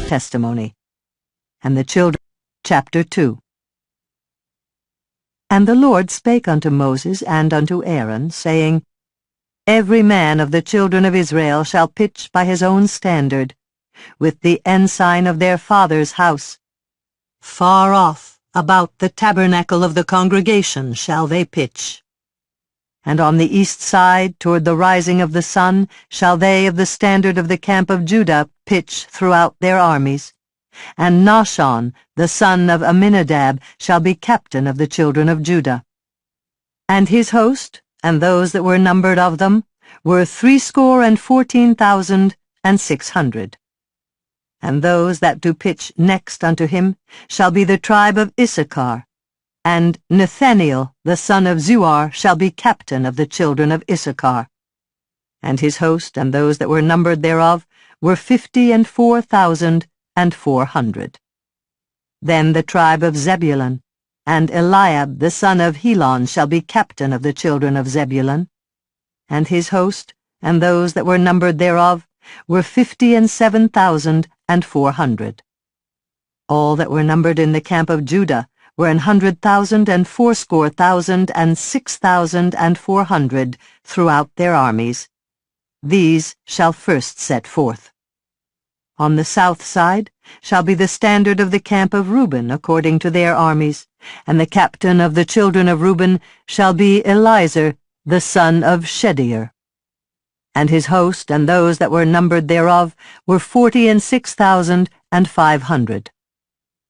testimony. And the children, chapter 2. And the Lord spake unto Moses and unto Aaron, saying, Every man of the children of Israel shall pitch by his own standard, with the ensign of their father's house. Far off about the tabernacle of the congregation shall they pitch. And on the east side, toward the rising of the sun, shall they of the standard of the camp of Judah pitch throughout their armies. And Nahshon, the son of Amminadab, shall be captain of the children of Judah. And his host, and those that were numbered of them, were 314,600. And those that do pitch next unto him shall be the tribe of Issachar. And Nathaniel, the son of Zuar, shall be captain of the children of Issachar. And his host, and those that were numbered thereof, were 54,400. Then the tribe of Zebulun, and Eliab, the son of Helon, shall be captain of the children of Zebulun. And his host, and those that were numbered thereof, were 57,400. All that were numbered in the camp of Judah were 100,000 and 80,000 and 6,400 throughout their armies. These shall first set forth. On the south side shall be the standard of the camp of Reuben according to their armies, and the captain of the children of Reuben shall be Elizur, the son of Shedeur. And his host, and those that were numbered thereof, were 46,500.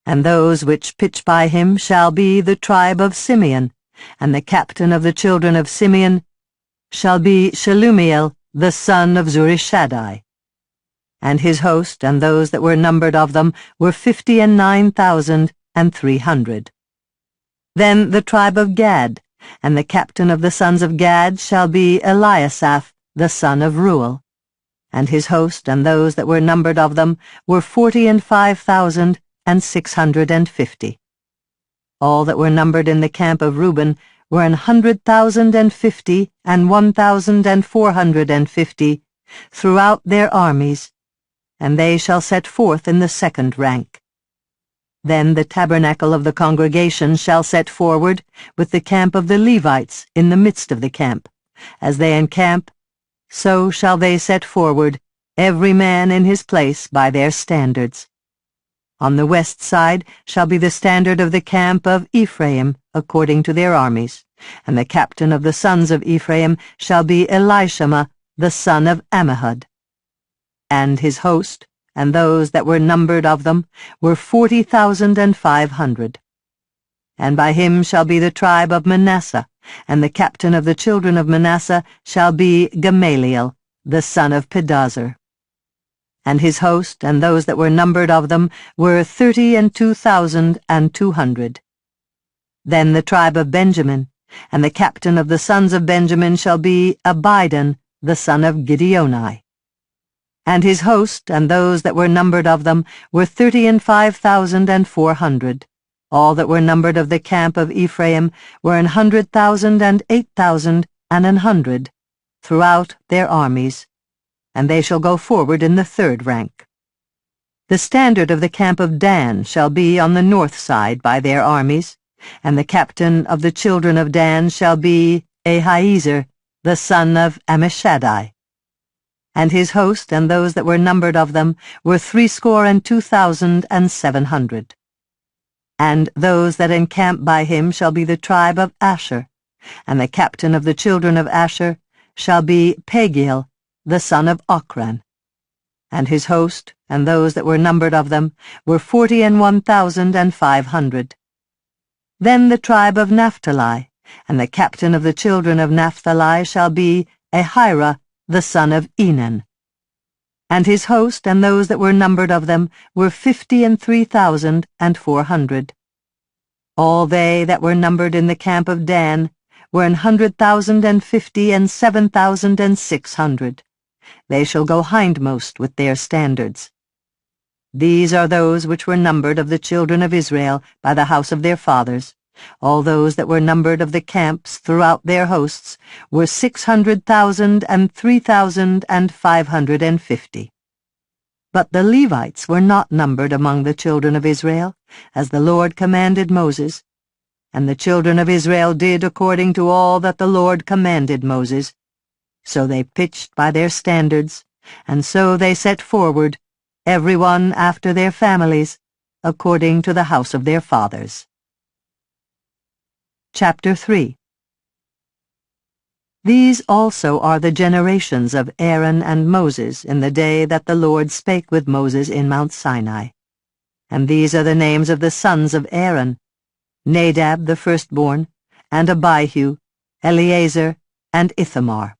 And those which pitch by him shall be the tribe of Simeon, and the captain of the children of Simeon shall be Shelumiel, the son of Zurishaddai. And his host, and those that were numbered of them, were 59,300. Then the tribe of Gad, and the captain of the sons of Gad shall be Eliasaph, the son of Reuel. And his host, and those that were numbered of them, were 45,650. All that were numbered in the camp of Reuben were 100,050 and 1,450 throughout their armies, and they shall set forth in the second rank. Then the tabernacle of the congregation shall set forward with the camp of the Levites in the midst of the camp. As they encamp, so shall they set forward, every man in his place by their standards. On the west side shall be the standard of the camp of Ephraim according to their armies, and the captain of the sons of Ephraim shall be Elishama, the son of Ammihud. And his host, and those that were numbered of them, were 40,500. And by him shall be the tribe of Manasseh, and the captain of the children of Manasseh shall be Gamaliel, the son of Pedazur. And his host, and those that were numbered of them, were 32,200. Then the tribe of Benjamin, and the captain of the sons of Benjamin shall be Abidan, the son of Gideoni. And his host, and those that were numbered of them, were 35,400. All that were numbered of the camp of Ephraim were 100,000 and 8,100 throughout their armies, and they shall go forward in the third rank. The standard of the camp of Dan shall be on the north side by their armies, and the captain of the children of Dan shall be Ahiezer, the son of Ammishaddai. And his host, and those that were numbered of them, were 62,700. And those that encamp by him shall be the tribe of Asher, and the captain of the children of Asher shall be Pagiel, the son of Ochran. And his host, and those that were numbered of them, were 41,500. Then the tribe of Naphtali, and the captain of the children of Naphtali shall be Ahira, the son of Enan. And his host, and those that were numbered of them, were 53,400. All they that were numbered in the camp of Dan were 100,050 and 7,600. They shall go hindmost with their standards. These are those which were numbered of the children of Israel by the house of their fathers. All those that were numbered of the camps throughout their hosts were 600,000 and 3,550. But the Levites were not numbered among the children of Israel, as the Lord commanded Moses. And the children of Israel did according to all that the Lord commanded Moses. So they pitched by their standards, and so they set forward, every one after their families, according to the house of their fathers. Chapter 3. These also are the generations of Aaron and Moses in the day that the Lord spake with Moses in Mount Sinai. And these are the names of the sons of Aaron: Nadab the firstborn, and Abihu, Eleazar, and Ithamar.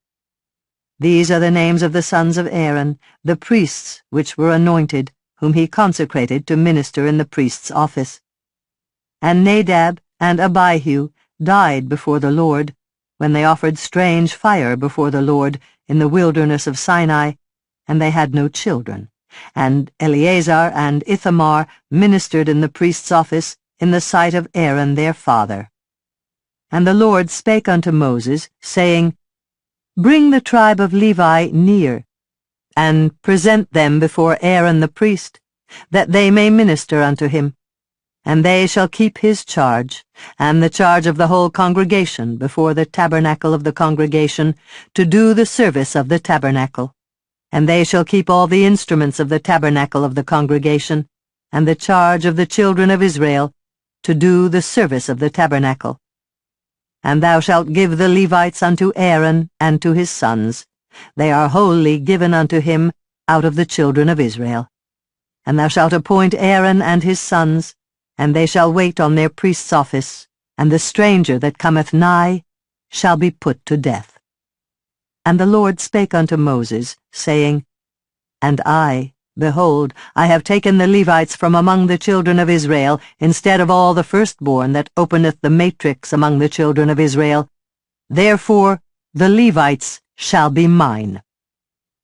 These are the names of the sons of Aaron, the priests which were anointed, whom he consecrated to minister in the priest's office. And Nadab and Abihu died before the Lord, when they offered strange fire before the Lord in the wilderness of Sinai, and they had no children. And Eleazar and Ithamar ministered in the priest's office in the sight of Aaron their father. And the Lord spake unto Moses, saying, Bring the tribe of Levi near, and present them before Aaron the priest, that they may minister unto him. And they shall keep his charge, and the charge of the whole congregation before the tabernacle of the congregation, to do the service of the tabernacle. And they shall keep all the instruments of the tabernacle of the congregation, and the charge of the children of Israel, to do the service of the tabernacle. And thou shalt give the Levites unto Aaron and to his sons. They are wholly given unto him out of the children of Israel. And thou shalt appoint Aaron and his sons, and they shall wait on their priest's office, and the stranger that cometh nigh shall be put to death. And the Lord spake unto Moses, saying, And I, behold, I have taken the Levites from among the children of Israel, instead of all the firstborn that openeth the matrix among the children of Israel. Therefore the Levites shall be mine.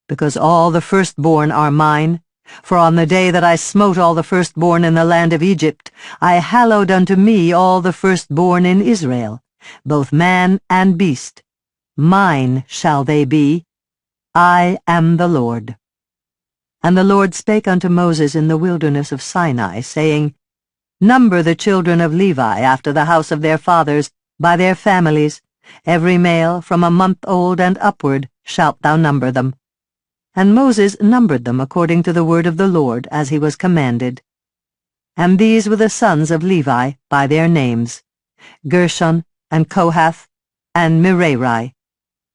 Because all the firstborn are mine, for on the day that I smote all the firstborn in the land of Egypt, I hallowed unto me all the firstborn in Israel, both man and beast. Mine shall they be. I am the Lord. And the Lord spake unto Moses in the wilderness of Sinai, saying, Number the children of Levi after the house of their fathers, by their families, every male from a month old and upward shalt thou number them. And Moses numbered them according to the word of the Lord, as he was commanded. And these were the sons of Levi by their names, Gershon, and Kohath, and Merari.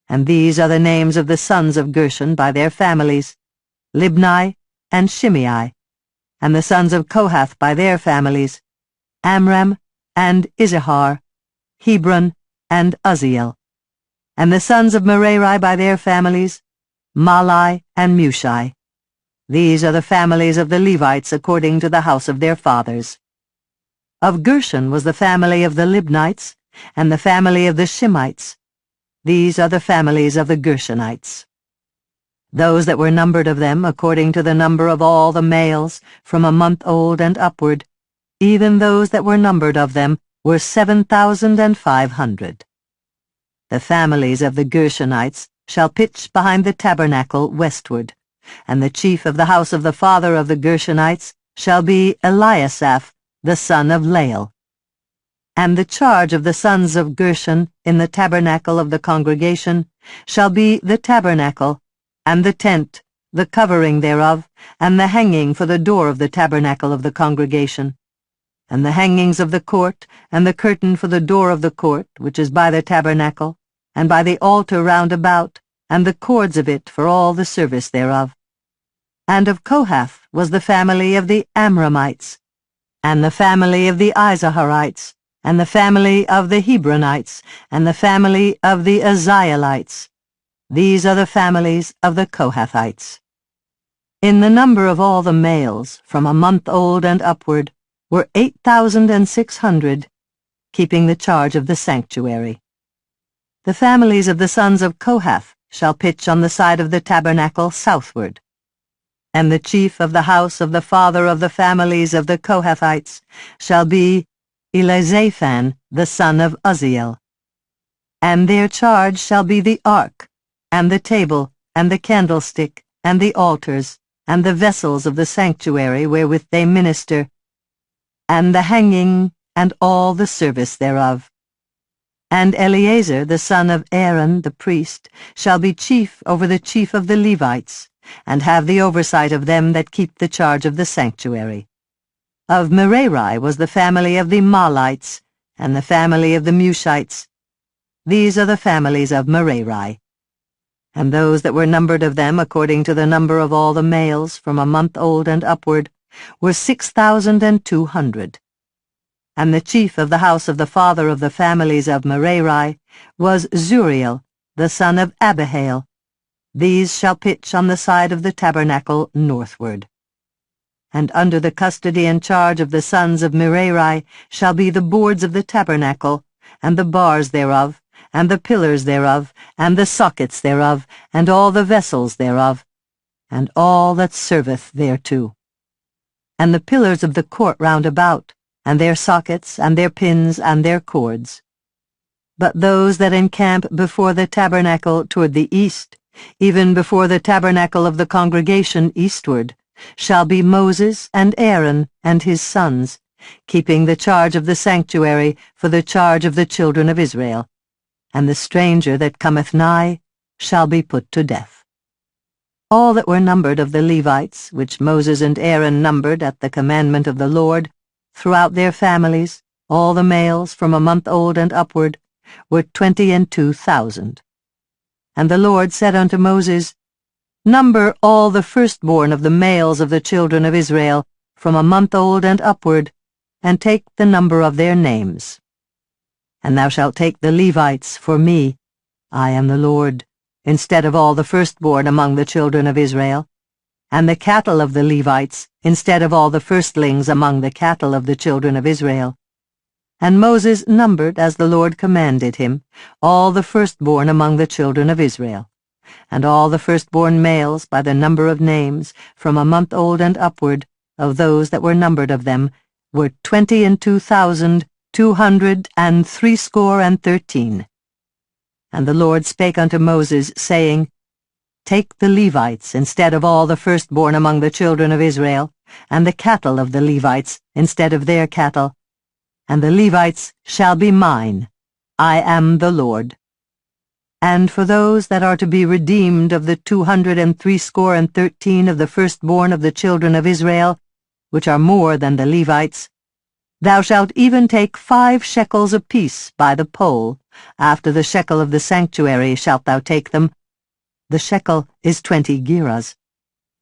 And these are the names of the sons of Gershon by their families, Libni and Shimei. And the sons of Kohath by their families, Amram and Izihar, Hebron and Uzziel. And the sons of Merari by their families, Mahli and Mushi. These are the families of the Levites according to the house of their fathers. Of Gershon was the family of the Libnites, and the family of the Shimites. These are the families of the Gershonites. Those that were numbered of them according to the number of all the males from a month old and upward, even those that were numbered of them were 7,500. The families of the Gershonites shall pitch behind the tabernacle westward, and the chief of the house of the father of the Gershonites shall be Eliasaph, the son of Lael. And the charge of the sons of Gershon in the tabernacle of the congregation shall be the tabernacle, and the tent, the covering thereof, and the hanging for the door of the tabernacle of the congregation, and the hangings of the court, and the curtain for the door of the court, which is by the tabernacle, and by the altar round about, and the cords of it for all the service thereof. And of Kohath was the family of the Amramites, and the family of the Izaharites, and the family of the Hebronites, and the family of the Uzzielites. These are the families of the Kohathites. In the number of all the males, from a month old and upward, were 8,600, keeping the charge of the sanctuary. The families of the sons of Kohath shall pitch on the side of the tabernacle southward. And the chief of the house of the father of the families of the Kohathites shall be Elizaphan, the son of Uzziel. And their charge shall be the ark, and the table, and the candlestick, and the altars, and the vessels of the sanctuary wherewith they minister, and the hanging, and all the service thereof. And Eleazar the son of Aaron the priest shall be chief over the chief of the Levites, and have the oversight of them that keep the charge of the sanctuary. Of Merari was the family of the Mahlites, and the family of the Mushites. These are the families of Merari. And those that were numbered of them according to the number of all the males from a month old and upward were 6,200. And the chief of the house of the father of the families of Merari was Zuriel, the son of Abihail. These shall pitch on the side of the tabernacle northward. And under the custody and charge of the sons of Merari shall be the boards of the tabernacle, and the bars thereof, and the pillars thereof, and the sockets thereof, and all the vessels thereof, and all that serveth thereto. And the pillars of the court round about, and their sockets, and their pins, and their cords. But those that encamp before the tabernacle toward the east, even before the tabernacle of the congregation eastward, shall be Moses and Aaron and his sons, keeping the charge of the sanctuary for the charge of the children of Israel. And the stranger that cometh nigh shall be put to death. All that were numbered of the Levites, which Moses and Aaron numbered at the commandment of the Lord, throughout their families, all the males from a month old and upward, were 22,000. And the Lord said unto Moses, Number all the firstborn of the males of the children of Israel, from a month old and upward, and take the number of their names. And thou shalt take the Levites for me, I am the Lord, instead of all the firstborn among the children of Israel, and the cattle of the Levites, instead of all the firstlings among the cattle of the children of Israel. And Moses numbered, as the Lord commanded him, all the firstborn among the children of Israel, and all the firstborn males by the number of names, from a month old and upward, of those that were numbered of them, were 22,213. And the Lord spake unto Moses, saying, Take the Levites instead of all the firstborn among the children of Israel, and the cattle of the Levites instead of their cattle, and the Levites shall be mine. I am the Lord. And for those that are to be redeemed of the 213 of the firstborn of the children of Israel, which are more than the Levites, thou shalt even take 5 shekels apiece by the poll. After the shekel of the sanctuary shalt thou take them. The shekel is 20 gerahs.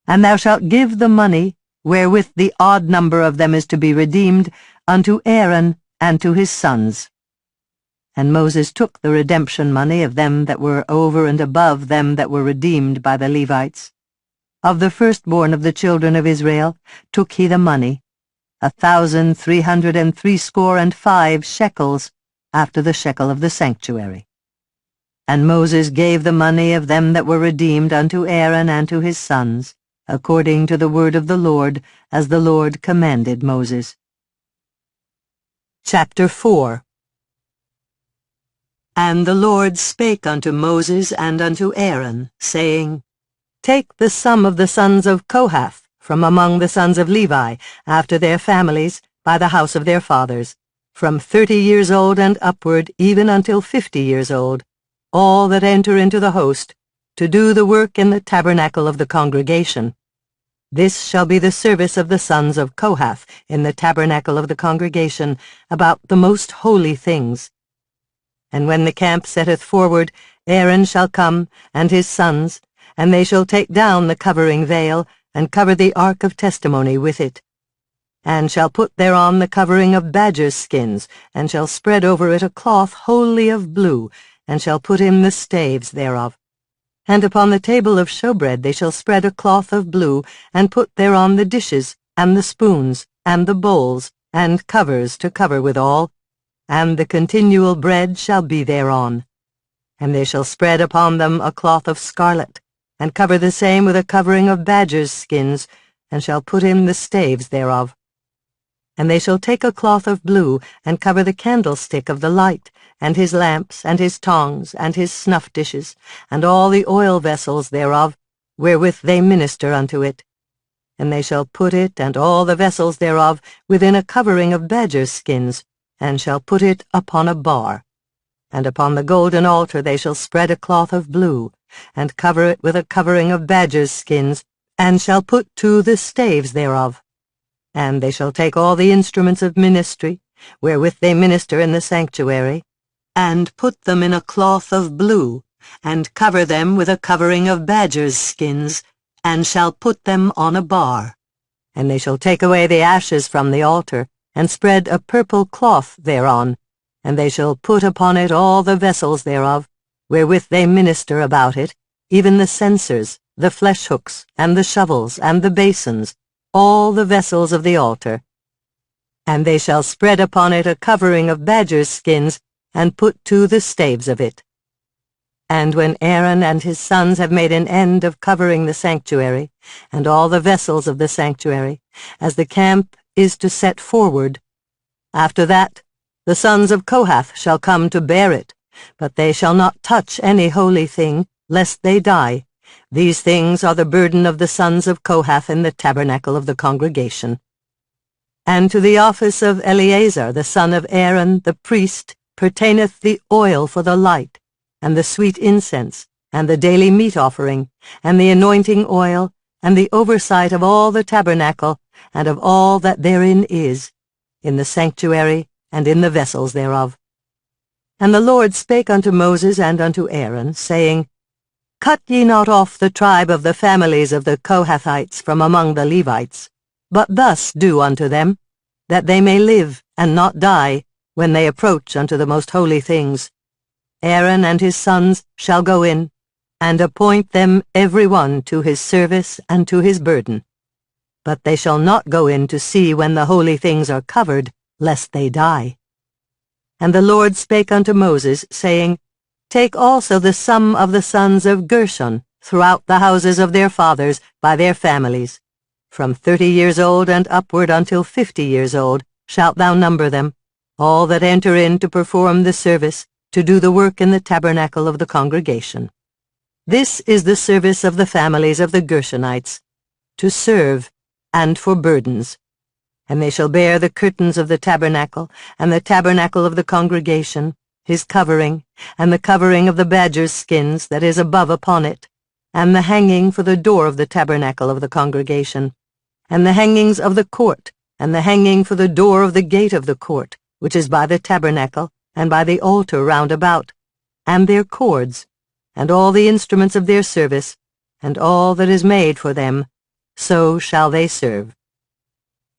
And thou shalt give the money, wherewith the odd number of them is to be redeemed, unto Aaron and to his sons. And Moses took the redemption money of them that were over and above them that were redeemed by the Levites. Of the firstborn of the children of Israel took he the money, 1,365 shekels, after the shekel of the sanctuary. And Moses gave the money of them that were redeemed unto Aaron and to his sons, according to the word of the Lord, as the Lord commanded Moses. Chapter 4. And the Lord spake unto Moses and unto Aaron, saying, Take the sum of the sons of Kohath from among the sons of Levi, after their families, by the house of their fathers, from 30 years old and upward, even until 50 years old, all that enter into the host, to do the work in the tabernacle of the congregation. This shall be the service of the sons of Kohath in the tabernacle of the congregation, about the most holy things. And when the camp setteth forward, Aaron shall come, and his sons, and they shall take down the covering veil, and cover the ark of testimony with it, and shall put thereon the covering of badgers' skins, and shall spread over it a cloth wholly of blue, and shall put in the staves thereof. And upon the table of showbread they shall spread a cloth of blue, and put thereon the dishes, and the spoons, and the bowls, and covers to cover withal, and the continual bread shall be thereon. And they shall spread upon them a cloth of scarlet, and cover the same with a covering of badgers' skins, and shall put in the staves thereof. And they shall take a cloth of blue, and cover the candlestick of the light, and his lamps, and his tongs, and his snuff-dishes, and all the oil vessels thereof, wherewith they minister unto it. and they shall put it and all the vessels thereof within a covering of badgers' skins, and shall put it upon a bar. And upon the golden altar they shall spread a cloth of blue, and cover it with a covering of badgers' skins, and shall put to the staves thereof. And they shall take all the instruments of ministry, wherewith they minister in the sanctuary, and put them in a cloth of blue, and cover them with a covering of badgers' skins, and shall put them on a bar. And they shall take away the ashes from the altar, and spread a purple cloth thereon, and they shall put upon it all the vessels thereof, wherewith they minister about it, even the censers, the flesh hooks, and the shovels, and the basins, all the vessels of the altar. And they shall spread upon it a covering of badgers' skins, and put to the staves of it. And when Aaron and his sons have made an end of covering the sanctuary, and all the vessels of the sanctuary, as the camp is to set forward, after that the sons of Kohath shall come to bear it, but they shall not touch any holy thing, lest they die. These things are the burden of the sons of Kohath in the tabernacle of the congregation. And to the office of Eleazar the son of Aaron the priest pertaineth the oil for the light, and the sweet incense, and the daily meat offering, and the anointing oil, and the oversight of all the tabernacle, and of all that therein is, in the sanctuary, and in the vessels thereof. And the Lord spake unto Moses and unto Aaron, saying, Cut ye not off the tribe of the families of the Kohathites from among the Levites, but thus do unto them, that they may live and not die when they approach unto the most holy things. Aaron and his sons shall go in, and appoint them every one to his service and to his burden. But they shall not go in to see when the holy things are covered, lest they die. And the Lord spake unto Moses, saying, Take also the sum of the sons of Gershon throughout the houses of their fathers by their families. From 30 years old and upward until 50 years old shalt thou number them, all that enter in to perform the service, to do the work in the tabernacle of the congregation. This is the service of the families of the Gershonites, to serve, and for burdens. And they shall bear the curtains of the tabernacle, and the tabernacle of the congregation, his covering, and the covering of the badgers' skins that is above upon it, and the hanging for the door of the tabernacle of the congregation, and the hangings of the court, and the hanging for the door of the gate of the court, which is by the tabernacle, and by the altar round about, and their cords, and all the instruments of their service, and all that is made for them, so shall they serve.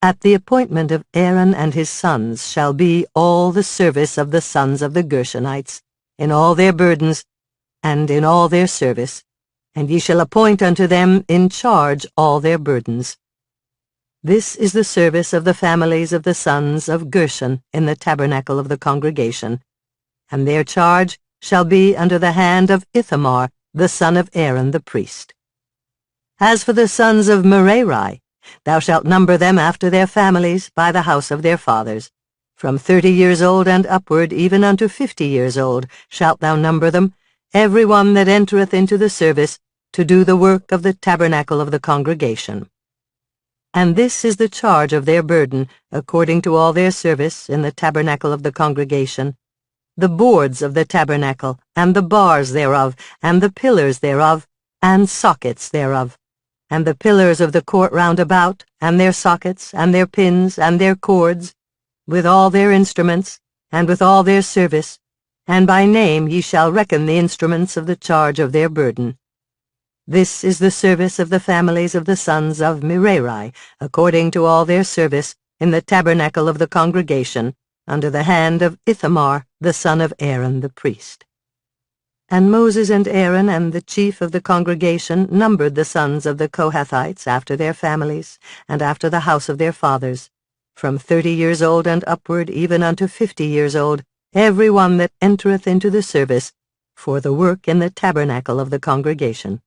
At the appointment of Aaron and his sons shall be all the service of the sons of the Gershonites, in all their burdens, and in all their service, and ye shall appoint unto them in charge all their burdens. This is the service of the families of the sons of Gershon in the tabernacle of the congregation, and their charge shall be under the hand of Ithamar, the son of Aaron the priest. As for the sons of Merari, thou shalt number them after their families by the house of their fathers. From 30 years old and upward, even unto 50 years old, shalt thou number them, every one that entereth into the service, to do the work of the tabernacle of the congregation. And this is the charge of their burden, according to all their service in the tabernacle of the congregation: the boards of the tabernacle, and the bars thereof, and the pillars thereof, and sockets thereof, and the pillars of the court round about, and their sockets, and their pins, and their cords, with all their instruments, and with all their service, and by name ye shall reckon the instruments of the charge of their burden. This is the service of the families of the sons of Merari, according to all their service, in the tabernacle of the congregation, under the hand of Ithamar, the son of Aaron the priest. And Moses and Aaron and the chief of the congregation numbered the sons of the Kohathites after their families, and after the house of their fathers, from 30 years old and upward, even unto 50 years old, every one that entereth into the service, for the work in the tabernacle of the congregation.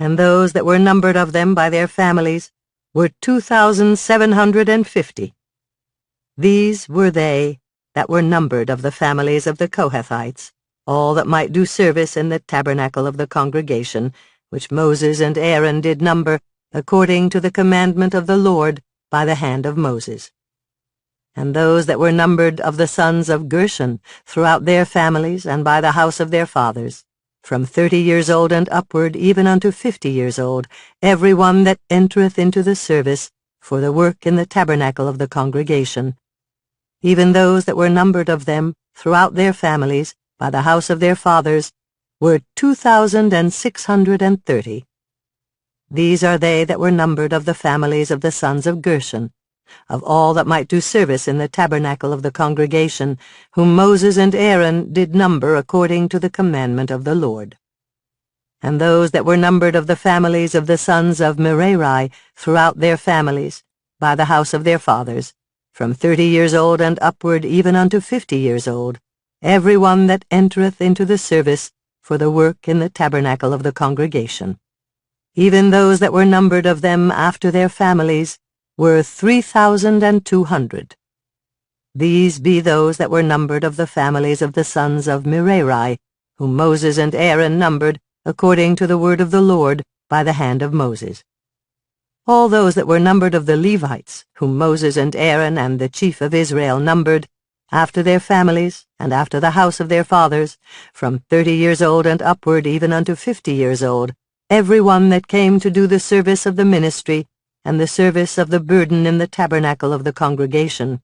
And those that were numbered of them by their families were 2,750. These were they that were numbered of the families of the Kohathites, all that might do service in the tabernacle of the congregation, which Moses and Aaron did number, according to the commandment of the Lord by the hand of Moses. And those that were numbered of the sons of Gershon throughout their families and by the house of their fathers, from 30 years old and upward even unto 50 years old, every one that entereth into the service for the work in the tabernacle of the congregation, even those that were numbered of them throughout their families by the house of their fathers, were 2,630. These are they that were numbered of the families of the sons of Gershon, of all that might do service in the tabernacle of the congregation, whom Moses and Aaron did number according to the commandment of the Lord. And those that were numbered of the families of the sons of Merari throughout their families, by the house of their fathers, from 30 years old and upward even unto 50 years old, every one that entereth into the service for the work in the tabernacle of the congregation. Even those that were numbered of them after their families were 3,200. These be those that were numbered of the families of the sons of Merari, whom Moses and Aaron numbered according to the word of the Lord by the hand of Moses. All those that were numbered of the Levites, whom Moses and Aaron and the chief of Israel numbered, after their families and after the house of their fathers, from 30 years old and upward even unto 50 years old, every one that came to do the service of the ministry and the service of the burden in the tabernacle of the congregation,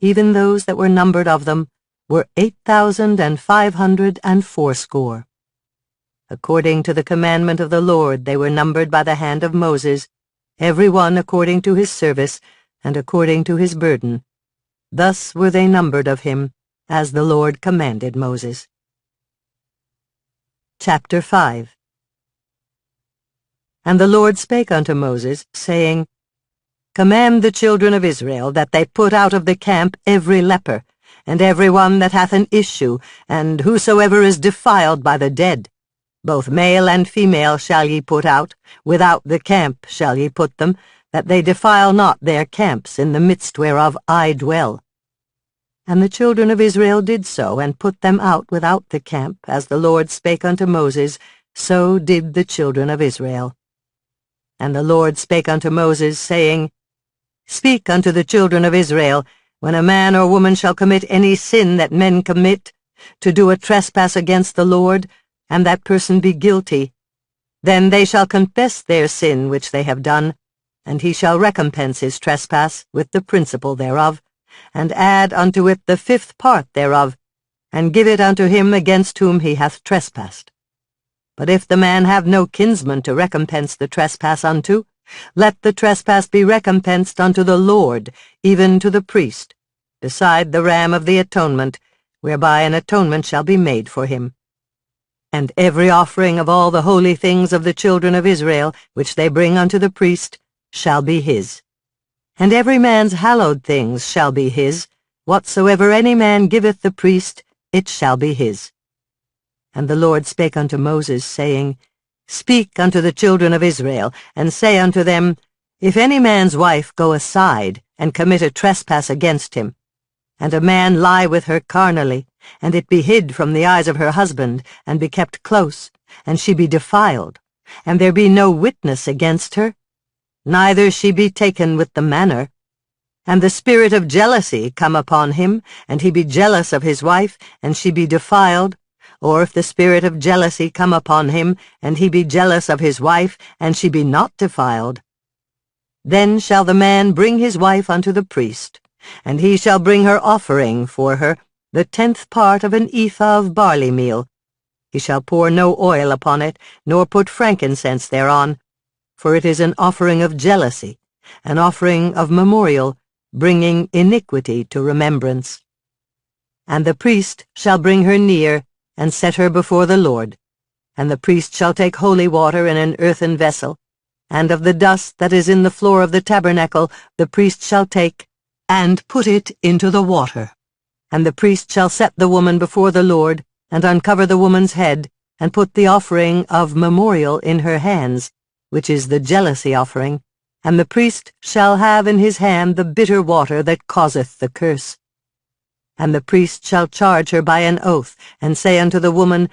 even those that were numbered of them, were 8,580. According to the commandment of the Lord they were numbered by the hand of Moses, every one according to his service and according to his burden. Thus were they numbered of him, as the Lord commanded Moses. Chapter 5. And the Lord spake unto Moses, saying, Command the children of Israel that they put out of the camp every leper, and every one that hath an issue, and whosoever is defiled by the dead. Both male and female shall ye put out, without the camp shall ye put them, that they defile not their camps, in the midst whereof I dwell. And the children of Israel did so, and put them out without the camp, as the Lord spake unto Moses, so did the children of Israel. And the Lord spake unto Moses, saying, Speak unto the children of Israel, when a man or woman shall commit any sin that men commit, to do a trespass against the Lord, and that person be guilty, then they shall confess their sin which they have done, and he shall recompense his trespass with the principal thereof, and add unto it the 5th part thereof, and give it unto him against whom he hath trespassed. But if the man have no kinsman to recompense the trespass unto, let the trespass be recompensed unto the Lord, even to the priest, beside the ram of the atonement, whereby an atonement shall be made for him. And every offering of all the holy things of the children of Israel, which they bring unto the priest, shall be his. And every man's hallowed things shall be his, whatsoever any man giveth the priest, it shall be his. And the Lord spake unto Moses, saying, Speak unto the children of Israel, and say unto them, If any man's wife go aside, and commit a trespass against him, and a man lie with her carnally, and it be hid from the eyes of her husband, and be kept close, and she be defiled, and there be no witness against her, neither she be taken with the manner, and the spirit of jealousy come upon him, and he be jealous of his wife, and she be defiled, or if the spirit of jealousy come upon him, and he be jealous of his wife, and she be not defiled, then shall the man bring his wife unto the priest, and he shall bring her offering for her, the 10th part of an ephah of barley meal. He shall pour no oil upon it, nor put frankincense thereon, for it is an offering of jealousy, an offering of memorial, bringing iniquity to remembrance. And the priest shall bring her near, and set her before the Lord. And the priest shall take holy water in an earthen vessel, and of the dust that is in the floor of the tabernacle the priest shall take, and put it into the water. And the priest shall set the woman before the Lord, and uncover the woman's head, and put the offering of memorial in her hands, which is the jealousy offering, and the priest shall have in his hand the bitter water that causeth the curse. And the priest shall charge her by an oath, and say unto the woman,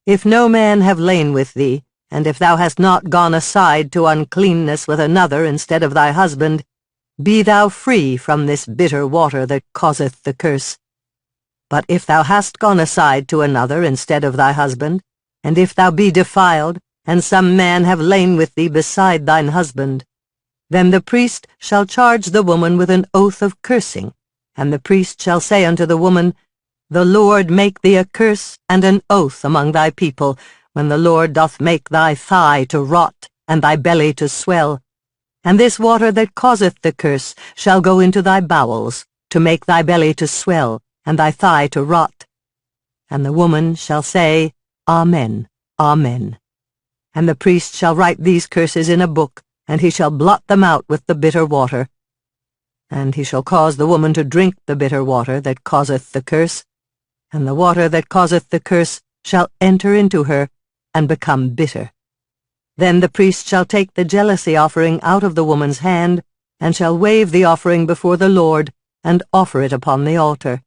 If no man have lain with thee, and if thou hast not gone aside to uncleanness with another instead of thy husband, be thou free from this bitter water that causeth the curse. But if thou hast gone aside to another instead of thy husband, and if thou be defiled, and some man have lain with thee beside thine husband, then the priest shall charge the woman with an oath of cursing, and the priest shall say unto the woman, The Lord make thee a curse and an oath among thy people, when the Lord doth make thy thigh to rot, and thy belly to swell. And this water that causeth the curse shall go into thy bowels, to make thy belly to swell, and thy thigh to rot. And the woman shall say, Amen, Amen. And the priest shall write these curses in a book, and he shall blot them out with the bitter water. And he shall cause the woman to drink the bitter water that causeth the curse, and the water that causeth the curse shall enter into her, and become bitter. Then the priest shall take the jealousy offering out of the woman's hand, and shall wave the offering before the Lord, and offer it upon the altar.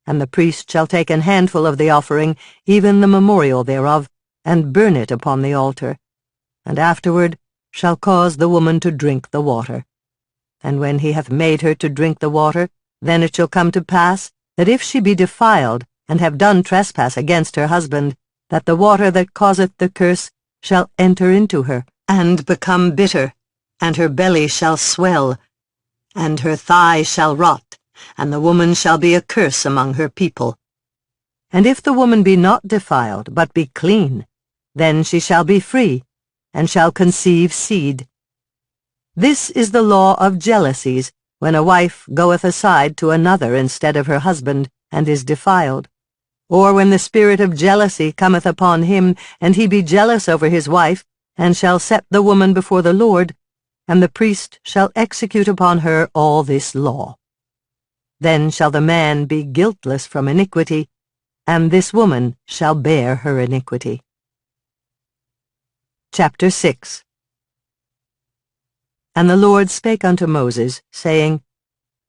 And the priest shall take an handful of the offering, even the memorial thereof, and burn it upon the altar, and afterward shall cause the woman to drink the water. And when he hath made her to drink the water, then it shall come to pass, that if she be defiled, and have done trespass against her husband, that the water that causeth the curse shall enter into her, and become bitter, and her belly shall swell, and her thigh shall rot, and the woman shall be a curse among her people. And if the woman be not defiled, but be clean, then she shall be free, and shall conceive seed. This is the law of jealousies, when a wife goeth aside to another instead of her husband, and is defiled. Or when the spirit of jealousy cometh upon him, and he be jealous over his wife, and shall set the woman before the Lord, and the priest shall execute upon her all this law. Then shall the man be guiltless from iniquity, and this woman shall bear her iniquity. Chapter 6. And the Lord spake unto Moses, saying,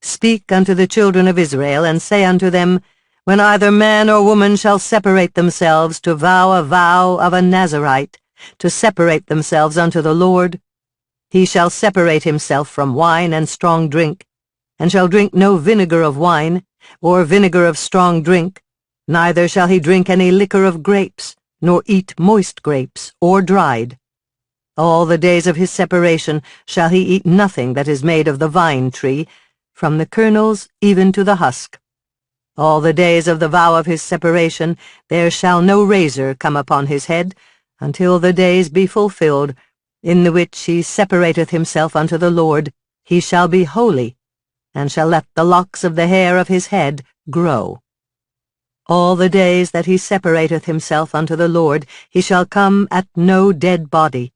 Speak unto the children of Israel, and say unto them, When either man or woman shall separate themselves to vow a vow of a Nazarite, to separate themselves unto the Lord, he shall separate himself from wine and strong drink, and shall drink no vinegar of wine, or vinegar of strong drink, neither shall he drink any liquor of grapes, nor eat moist grapes, or dried. All the days of his separation shall he eat nothing that is made of the vine tree, from the kernels even to the husk. All the days of the vow of his separation there shall no razor come upon his head, until the days be fulfilled, in the which he separateth himself unto the Lord. He shall be holy, and shall let the locks of the hair of his head grow. All the days that he separateth himself unto the Lord, he shall come at no dead body.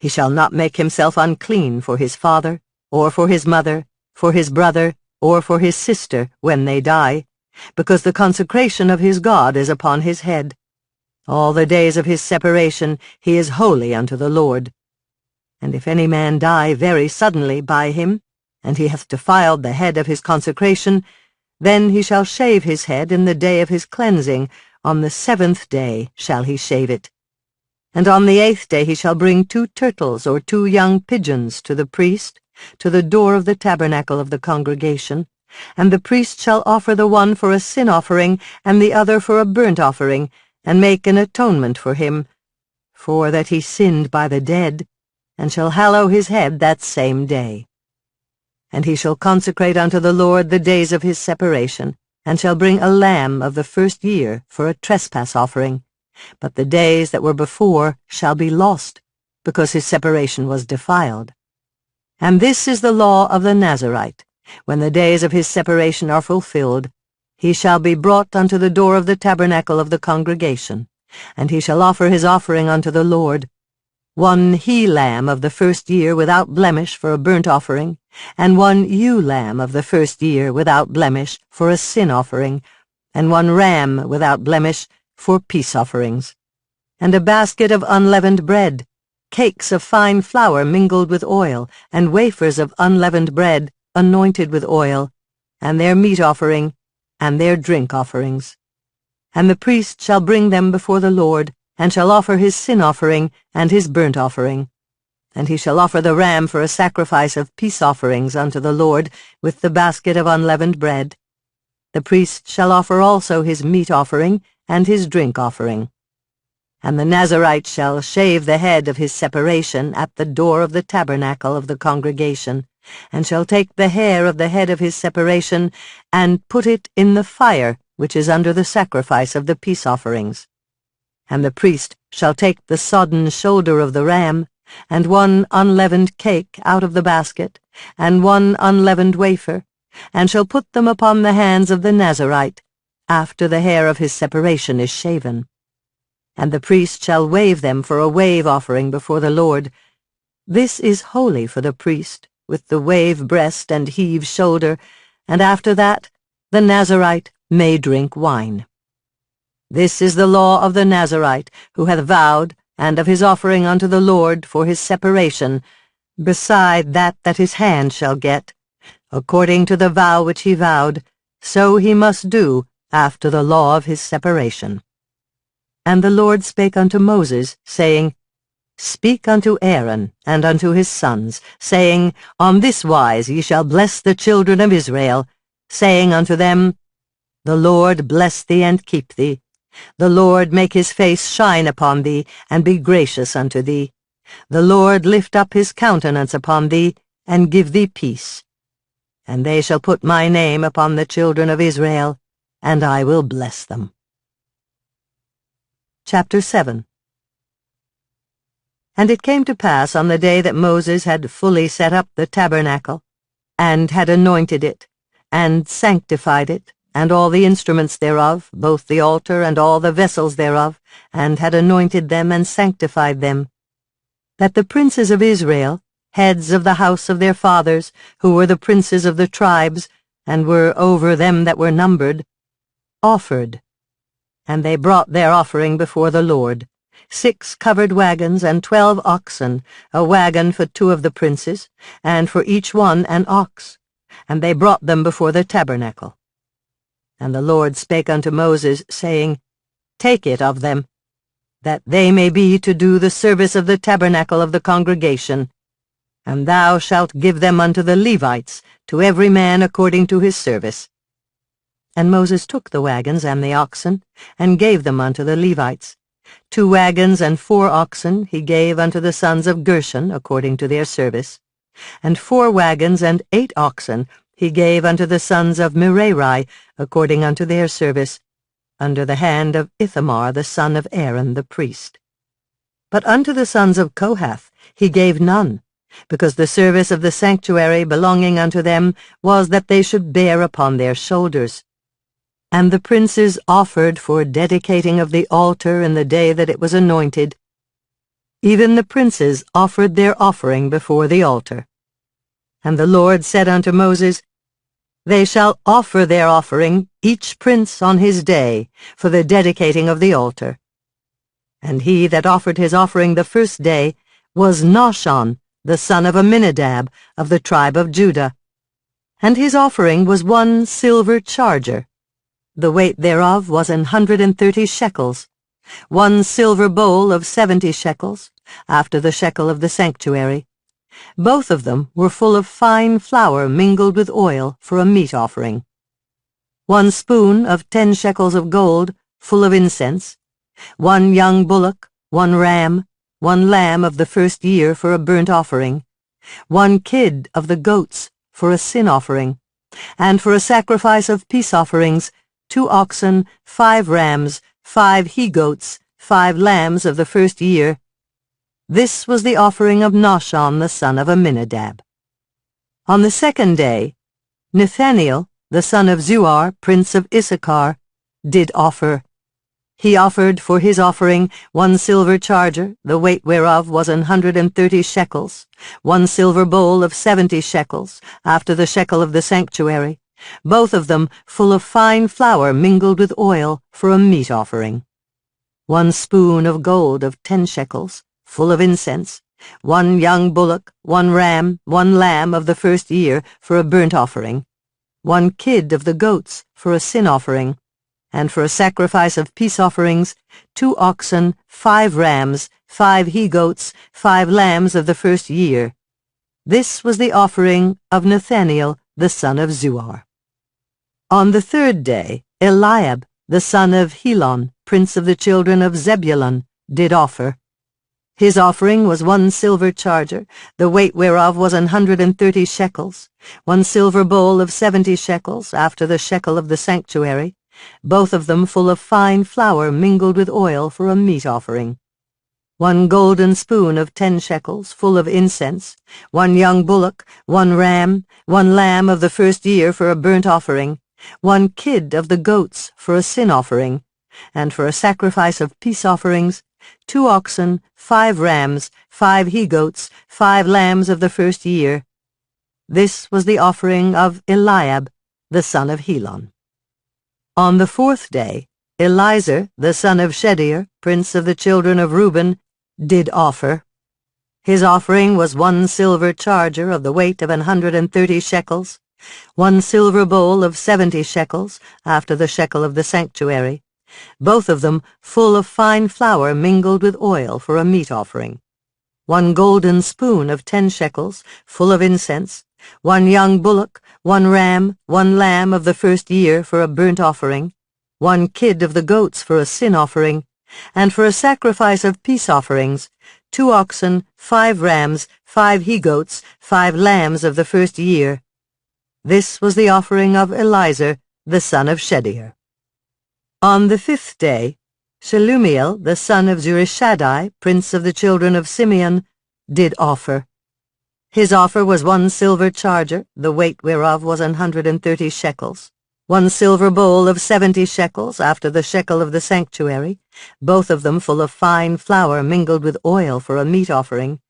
He shall not make himself unclean for his father, or for his mother, for his brother, or for his sister, when they die, because the consecration of his God is upon his head. All the days of his separation he is holy unto the Lord. And if any man die very suddenly by him, and he hath defiled the head of his consecration, then he shall shave his head in the day of his cleansing. On the 7th day shall he shave it. And on the 8th day he shall bring 2 turtles or 2 young pigeons to the priest, to the door of the tabernacle of the congregation, and the priest shall offer the one for a sin offering, and the other for a burnt offering, and make an atonement for him, for that he sinned by the dead, and shall hallow his head that same day. And he shall consecrate unto the Lord the days of his separation, and shall bring a lamb of the first year for a trespass offering. But the days that were before shall be lost, because his separation was defiled. And this is the law of the Nazarite. When the days of his separation are fulfilled, he shall be brought unto the door of the tabernacle of the congregation, and he shall offer his offering unto the Lord, 1 he-lamb of the first year without blemish for a burnt offering, and 1 ewe-lamb of the first year without blemish for a sin offering, and 1 ram without blemish for peace offerings, and a basket of unleavened bread, cakes of fine flour mingled with oil, and wafers of unleavened bread anointed with oil, and their meat offering, and their drink offerings. And the priest shall bring them before the Lord, and shall offer his sin offering and his burnt offering. And he shall offer the ram for a sacrifice of peace offerings unto the Lord, with the basket of unleavened bread. The priest shall offer also his meat offering and his drink offering. And the Nazarite shall shave the head of his separation at the door of the tabernacle of the congregation, and shall take the hair of the head of his separation, and put it in the fire which is under the sacrifice of the peace offerings. And the priest shall take the sodden shoulder of the ram, and one unleavened cake out of the basket, and one unleavened wafer, and shall put them upon the hands of the Nazarite, after the hair of his separation is shaven. And the priest shall wave them for a wave offering before the Lord. This is holy for the priest, with the wave breast and heave shoulder, and after that the Nazarite may drink wine. This is the law of the Nazarite, who hath vowed, and of his offering unto the Lord for his separation, beside that his hand shall get, according to the vow which he vowed, so he must do after the law of his separation. And the Lord spake unto Moses, saying, Speak unto Aaron and unto his sons, saying, On this wise ye shall bless the children of Israel, saying unto them, The Lord bless thee and keep thee. The Lord make his face shine upon thee, and be gracious unto thee. The Lord lift up his countenance upon thee, and give thee peace. And they shall put my name upon the children of Israel, and I will bless them. Chapter 7. And it came to pass on the day that Moses had fully set up the tabernacle, and had anointed it, and sanctified it, and all the instruments thereof, both the altar and all the vessels thereof, and had anointed them and sanctified them, that the princes of Israel, heads of the house of their fathers, who were the princes of the tribes, and were over them that were numbered, offered. And they brought their offering before the Lord, 6 covered wagons and 12 oxen, a wagon for 2 of the princes, and for each one an ox. And they brought them before the tabernacle. And the Lord spake unto Moses, saying, Take it of them, that they may be to do the service of the tabernacle of the congregation, and thou shalt give them unto the Levites, to every man according to his service. And Moses took the wagons and the oxen, and gave them unto the Levites. 2 wagons and 4 oxen he gave unto the sons of Gershon according to their service, and 4 wagons and 8 oxen he gave unto the sons of Merari according unto their service, under the hand of Ithamar the son of Aaron the priest. But unto the sons of Kohath he gave none, because the service of the sanctuary belonging unto them was that they should bear upon their shoulders. And the princes offered for dedicating of the altar in the day that it was anointed. Even the princes offered their offering before the altar. And the Lord said unto Moses, They shall offer their offering, each prince on his day, for the dedicating of the altar. And he that offered his offering the first day was Nahshon, the son of Amminadab, of the tribe of Judah. And his offering was 1 silver charger. The weight thereof was 130 shekels, 1 silver bowl of 70 shekels, after the shekel of the sanctuary. Both of them were full of fine flour mingled with oil for a meat offering. 1 spoon of 10 shekels of gold, full of incense, 1 young bullock, 1 ram, 1 lamb of the first year for a burnt offering, 1 kid of the goats for a sin offering, and for a sacrifice of peace offerings, 2 oxen, 5 rams, 5 he-goats, 5 lambs of the first year. This was the offering of Nahshon the son of Amminadab. On the second day, Nathaniel, the son of Zuar, prince of Issachar, did offer. He offered for his offering 1 silver charger, the weight whereof was 130 shekels, 1 silver bowl of 70 shekels, after the shekel of the sanctuary, both of them full of fine flour mingled with oil for a meat offering. 1 spoon of gold of 10 shekels, full of incense, 1 young bullock, 1 ram, 1 lamb of the first year for a burnt offering, 1 kid of the goats for a sin offering, And for a sacrifice of peace offerings, 2 oxen, 5 rams, 5 he-goats, 5 lambs of the first year. This was the offering of Nathanael, the son of Zuar. On the 3rd day, Eliab, the son of Helon, prince of the children of Zebulun, did offer. His offering was 1 silver charger, the weight whereof was 130 shekels, 1 silver bowl of 70 shekels, after the shekel of the sanctuary, both of them full of fine flour mingled with oil for a meat offering. 1 golden spoon of 10 shekels, full of incense, 1 young bullock, 1 ram, 1 lamb of the first year for a burnt offering, 1 kid of the goats for a sin offering, and for a sacrifice of peace offerings, 2 oxen, 5 rams, 5 he-goats, 5 lambs of the first year. This was the offering of Eliab, the son of Helon. On the 4th day, Eliezer, the son of Shedeur, prince of the children of Reuben, did offer. His offering was 1 silver charger of the weight of 130 shekels, 1 silver bowl of 70 shekels, after the shekel of the sanctuary, both of them full of fine flour mingled with oil for a meat offering, 1 golden spoon of 10 shekels, full of incense, 1 young bullock, 1 ram, 1 lamb of the first year for a burnt offering, 1 kid of the goats for a sin offering, and for a sacrifice of peace offerings, 2 oxen, 5 rams, 5 he-goats, 5 lambs of the first year. This was the offering of Eliezer, the son of Shedeur. On the 5th day, Shelumiel, the son of Zurishaddai, prince of the children of Simeon, did offer. His offer was 1 silver charger, the weight whereof was 130 shekels, 1 silver bowl of 70 shekels, after the shekel of the sanctuary, both of them full of fine flour mingled with oil for a meat offering,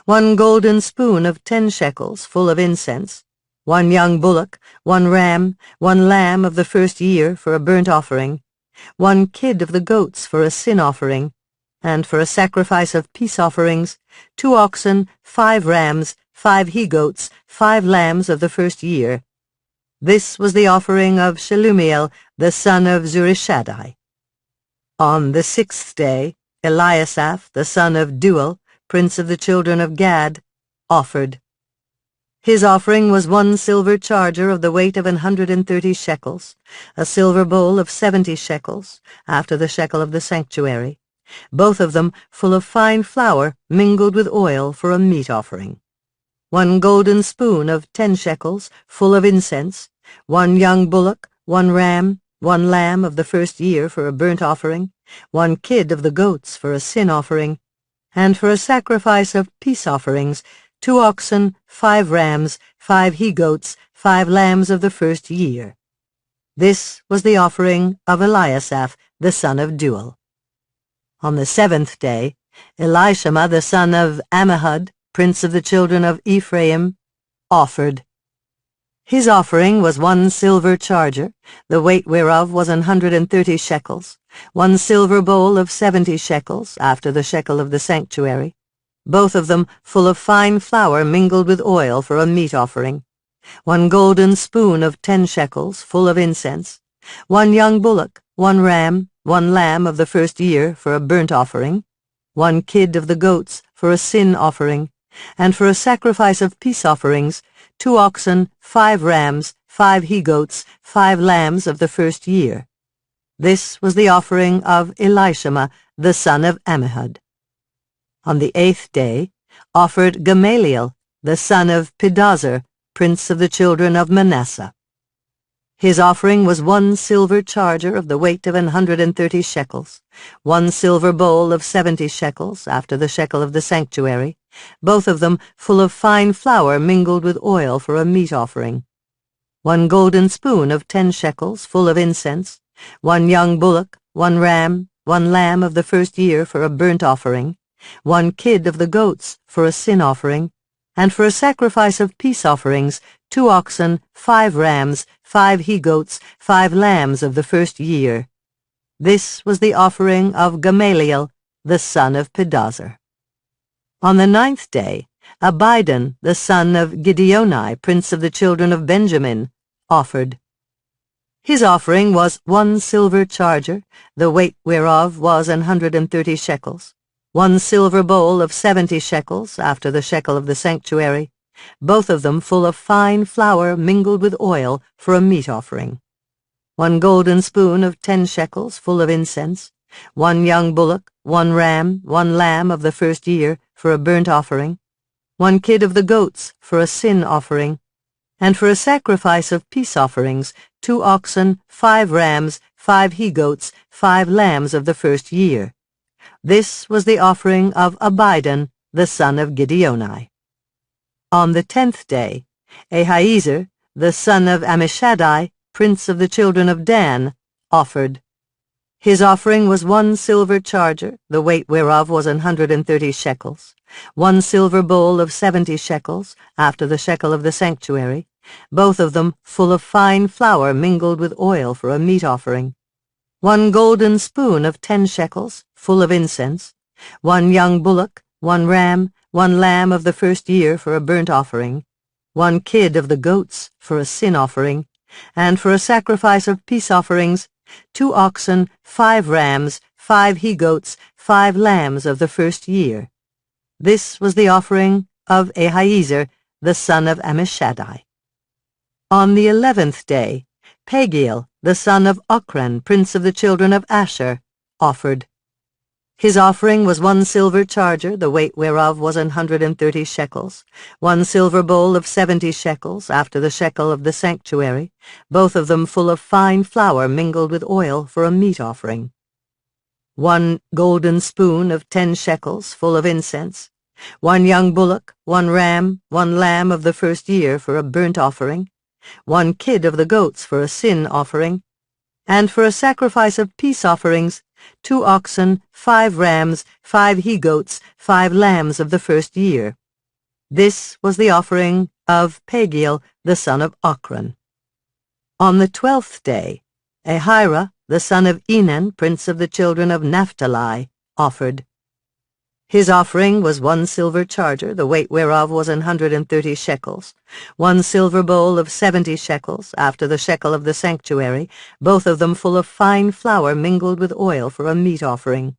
1 golden spoon of 10 shekels, full of incense, 1 young bullock, 1 ram, 1 lamb of the first year for a burnt offering, 1 kid of the goats for a sin offering, and for a sacrifice of peace offerings, 2 oxen, 5 rams, 5 he-goats, 5 lambs of the first year. This was the offering of Shelumiel, the son of Zurishaddai. On the 6th day, Eliasaph, the son of Deuel, prince of the children of Gad, offered. His offering was 1 silver charger of the weight of 130 shekels, a silver bowl of 70 shekels, after the shekel of the sanctuary, both of them full of fine flour mingled with oil for a meat offering, 1 golden spoon of 10 shekels, full of incense, 1 young bullock, 1 ram, 1 lamb of the first year for a burnt offering, 1 kid of the goats for a sin offering, and for a sacrifice of peace offerings, 2 oxen, 5 rams, 5 he-goats, 5 lambs of the first year. This was the offering of Eliasaph, the son of Deuel. On the 7th day, Elishama, the son of Ammihud, prince of the children of Ephraim, offered. His offering was 1 silver charger, the weight whereof was 130 shekels, 1 silver bowl of 70 shekels, after the shekel of the sanctuary, both of them full of fine flour mingled with oil for a meat offering, 1 golden spoon of 10 shekels, full of incense, 1 young bullock, 1 ram, 1 lamb of the first year for a burnt offering, 1 kid of the goats for a sin offering, and for a sacrifice of peace offerings, 2 oxen, 5 rams, 5 he-goats, 5 lambs of the first year. This was the offering of Elishama, the son of Ammihud. On the 8th day, offered Gamaliel, the son of Pedahzur, prince of the children of Manasseh. His offering was 1 silver charger of the weight of 130 shekels, 1 silver bowl of 70 shekels, after the shekel of the sanctuary, both of them full of fine flour mingled with oil for a meat offering, 1 golden spoon of 10 shekels, full of incense, 1 young bullock, 1 ram, 1 lamb of the first year for a burnt offering, 1 kid of the goats for a sin offering, and for a sacrifice of peace offerings, 2 oxen, 5 rams, 5 he-goats, 5 lambs of the first year. This was the offering of Gamaliel, the son of Pedahzur. On the 9th day, Abidan, the son of Gideoni, prince of the children of Benjamin, offered. His offering was 1 silver charger, the weight whereof was 130 shekels, 1 silver bowl of 70 shekels, after the shekel of the sanctuary, both of them full of fine flour mingled with oil for a meat offering, 1 golden spoon of 10 shekels, full of incense, 1 young bullock, 1 ram, 1 lamb of the first year for a burnt offering, 1 kid of the goats for a sin offering, and for a sacrifice of peace offerings, 2 oxen, 5 rams, 5 he-goats, 5 lambs of the first year. This was the offering of Abidan, the son of Gideoni. On the 10th day, Ahiezer, the son of Ammishaddai, prince of the children of Dan, offered. His offering was 1 silver charger, the weight whereof was 130 shekels, 1 silver bowl of 70 shekels, after the shekel of the sanctuary, both of them full of fine flour mingled with oil for a meat offering, 1 golden spoon of 10 shekels, full of incense, 1 young bullock, 1 ram, 1 lamb of the first year for a burnt offering, 1 kid of the goats for a sin offering, and for a sacrifice of peace offerings, 2 oxen, 5 rams, 5 he-goats, 5 lambs of the first year. This was the offering of Ahiezer, the son of Ammishaddai. On the 11th day, Pagiel, the son of Ochran, prince of the children of Asher, offered. His offering was 1 silver charger, the weight whereof was 130 shekels, 1 silver bowl of 70 shekels, after the shekel of the sanctuary, both of them full of fine flour mingled with oil for a meat offering, 1 golden spoon of 10 shekels, full of incense, 1 young bullock, 1 ram, 1 lamb of the first year for a burnt offering, 1 kid of the goats for a sin offering, and for a sacrifice of peace offerings, 2 oxen, 5 rams, 5 he-goats, 5 lambs of the first year. This was the offering of Pagiel, the son of Ochran. On the 12th day, Ahira, the son of Enan, prince of the children of Naphtali, offered. His offering was 1 silver charger, the weight whereof was 130 shekels, 1 silver bowl of 70 shekels, after the shekel of the sanctuary, both of them full of fine flour mingled with oil for a meat offering,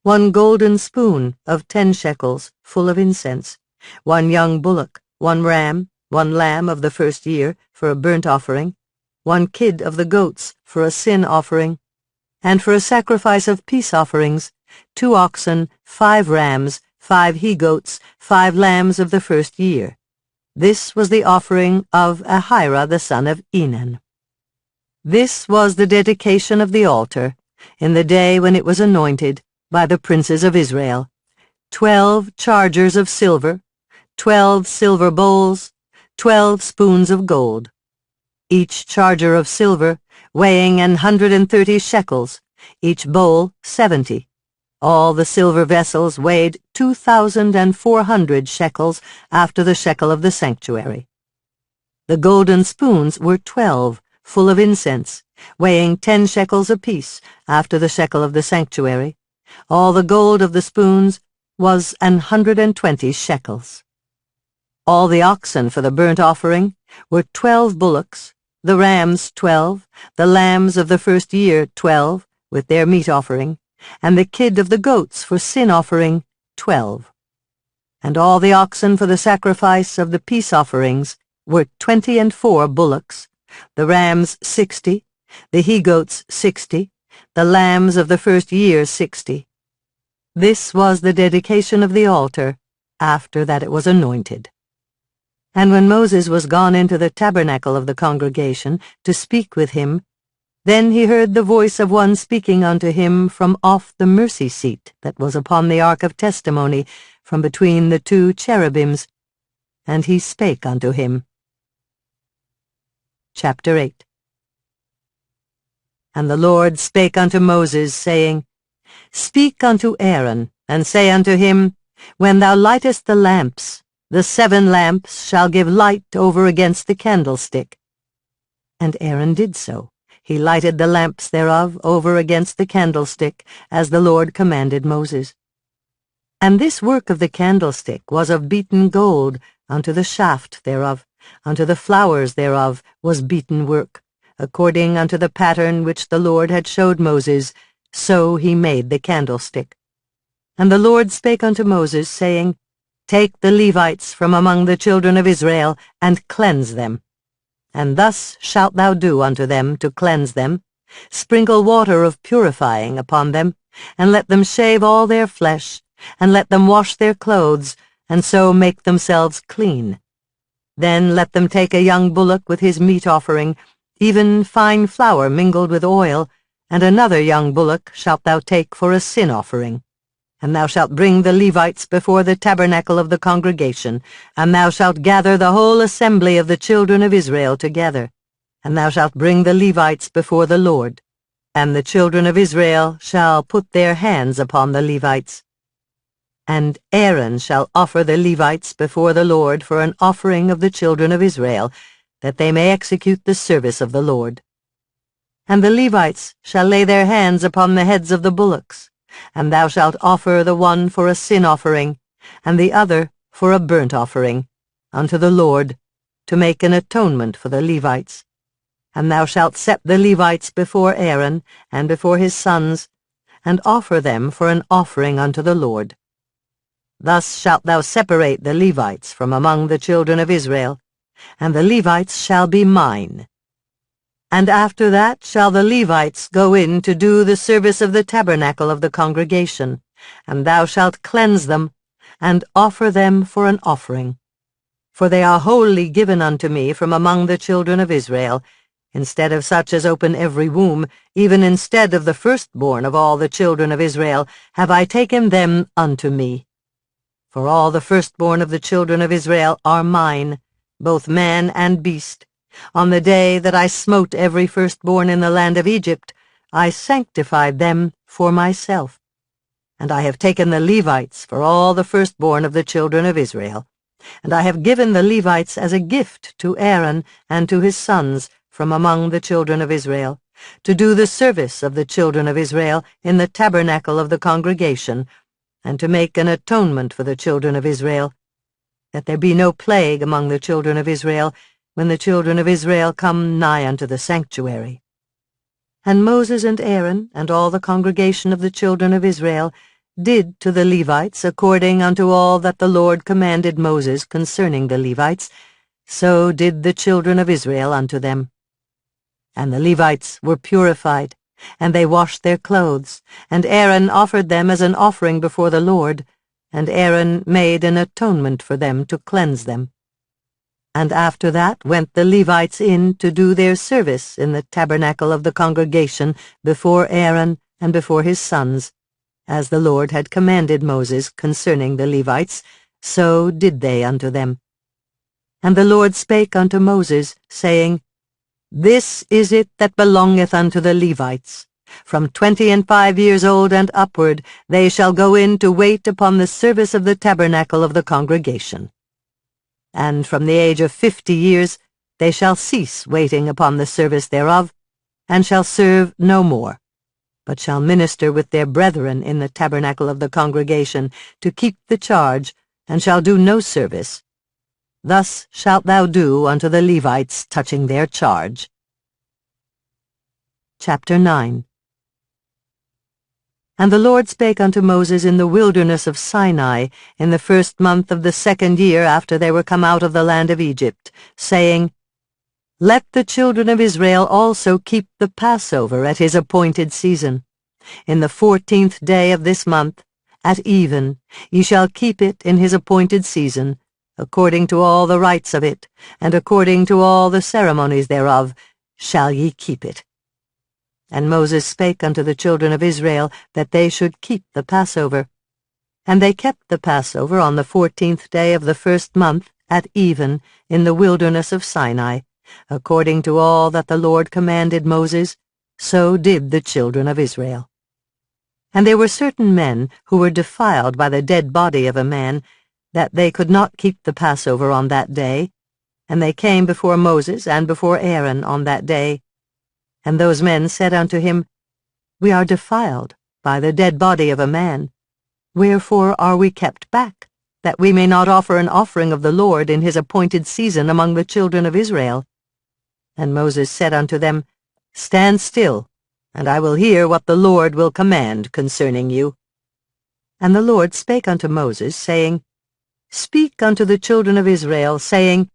1 golden spoon of 10 shekels, full of incense, 1 young bullock, 1 ram, 1 lamb of the first year for a burnt offering, 1 kid of the goats for a sin offering, and for a sacrifice of peace offerings, 2 oxen, 5 rams, 5 he-goats, 5 lambs of the first year. This was the offering of Ahira the son of Enan. This was the dedication of the altar, in the day when it was anointed, by the princes of Israel, 12 chargers of silver, 12 silver bowls, 12 spoons of gold, each charger of silver weighing 130 shekels, each bowl 70. All the silver vessels weighed 2,400 shekels after the shekel of the sanctuary. The golden spoons were 12, full of incense, weighing 10 shekels apiece after the shekel of the sanctuary. All the gold of the spoons was 120 shekels. All the oxen for the burnt offering were 12 bullocks, the rams 12, the lambs of the first year 12, with their meat offering, and the kid of the goats for sin offering 12. And all the oxen for the sacrifice of the peace offerings were 24 bullocks, the rams 60, the he-goats 60, the lambs of the first year 60. This was the dedication of the altar after that it was anointed. And when Moses was gone into the tabernacle of the congregation to speak with him, then he heard the voice of one speaking unto him from off the mercy seat that was upon the ark of testimony, from between the 2 cherubims, and he spake unto him. Chapter 8. And the Lord spake unto Moses, saying, Speak unto Aaron, and say unto him, When thou lightest the lamps, the 7 lamps shall give light over against the candlestick. And Aaron did so. He lighted the lamps thereof over against the candlestick, as the Lord commanded Moses. And this work of the candlestick was of beaten gold, unto the shaft thereof, unto the flowers thereof was beaten work, according unto the pattern which the Lord had showed Moses, so he made the candlestick. And the Lord spake unto Moses, saying, Take the Levites from among the children of Israel, and cleanse them. And thus shalt thou do unto them to cleanse them. Sprinkle water of purifying upon them, and let them shave all their flesh, and let them wash their clothes, and so make themselves clean. Then let them take a young bullock with his meat offering, even fine flour mingled with oil, and another young bullock shalt thou take for a sin offering. And thou shalt bring the Levites before the tabernacle of the congregation, and thou shalt gather the whole assembly of the children of Israel together, and thou shalt bring the Levites before the Lord. And the children of Israel shall put their hands upon the Levites. And Aaron shall offer the Levites before the Lord for an offering of the children of Israel, that they may execute the service of the Lord. And the Levites shall lay their hands upon the heads of the bullocks, and thou shalt offer the one for a sin offering, and the other for a burnt offering, unto the Lord, to make an atonement for the Levites. And thou shalt set the Levites before Aaron, and before his sons, and offer them for an offering unto the Lord. Thus shalt thou separate the Levites from among the children of Israel, and the Levites shall be mine. And after that shall the Levites go in to do the service of the tabernacle of the congregation, and thou shalt cleanse them, and offer them for an offering. For they are wholly given unto me from among the children of Israel, instead of such as open every womb, even instead of the firstborn of all the children of Israel, have I taken them unto me. For all the firstborn of the children of Israel are mine, both man and beast. On the day that I smote every firstborn in the land of Egypt, I sanctified them for myself. And I have taken the Levites for all the firstborn of the children of Israel. And I have given the Levites as a gift to Aaron and to his sons from among the children of Israel, to do the service of the children of Israel in the tabernacle of the congregation, and to make an atonement for the children of Israel, that there be no plague among the children of Israel, when the children of Israel come nigh unto the sanctuary. And Moses and Aaron and all the congregation of the children of Israel did to the Levites according unto all that the Lord commanded Moses concerning the Levites, so did the children of Israel unto them. And the Levites were purified, and they washed their clothes, and Aaron offered them as an offering before the Lord, and Aaron made an atonement for them to cleanse them. And after that went the Levites in to do their service in the tabernacle of the congregation before Aaron and before his sons, as the Lord had commanded Moses concerning the Levites, so did they unto them. And the Lord spake unto Moses, saying, This is it that belongeth unto the Levites. From 25 years old and upward they shall go in to wait upon the service of the tabernacle of the congregation. And from the age of 50 years they shall cease waiting upon the service thereof, and shall serve no more, but shall minister with their brethren in the tabernacle of the congregation, to keep the charge, and shall do no service. Thus shalt thou do unto the Levites touching their charge. Chapter 9. And the Lord spake unto Moses in the wilderness of Sinai, in the 1st month of the 2nd year after they were come out of the land of Egypt, saying, Let the children of Israel also keep the Passover at his appointed season. In the 14th day of this month, at even, ye shall keep it in his appointed season, according to all the rites of it, and according to all the ceremonies thereof, shall ye keep it. And Moses spake unto the children of Israel that they should keep the Passover. And they kept the Passover on the 14th day of the 1st month, at even, in the wilderness of Sinai, according to all that the Lord commanded Moses, so did the children of Israel. And there were certain men who were defiled by the dead body of a man, that they could not keep the Passover on that day, and they came before Moses and before Aaron on that day. And those men said unto him, We are defiled by the dead body of a man. Wherefore are we kept back, that we may not offer an offering of the Lord in his appointed season among the children of Israel? And Moses said unto them, Stand still, and I will hear what the Lord will command concerning you. And the Lord spake unto Moses, saying, Speak unto the children of Israel, saying,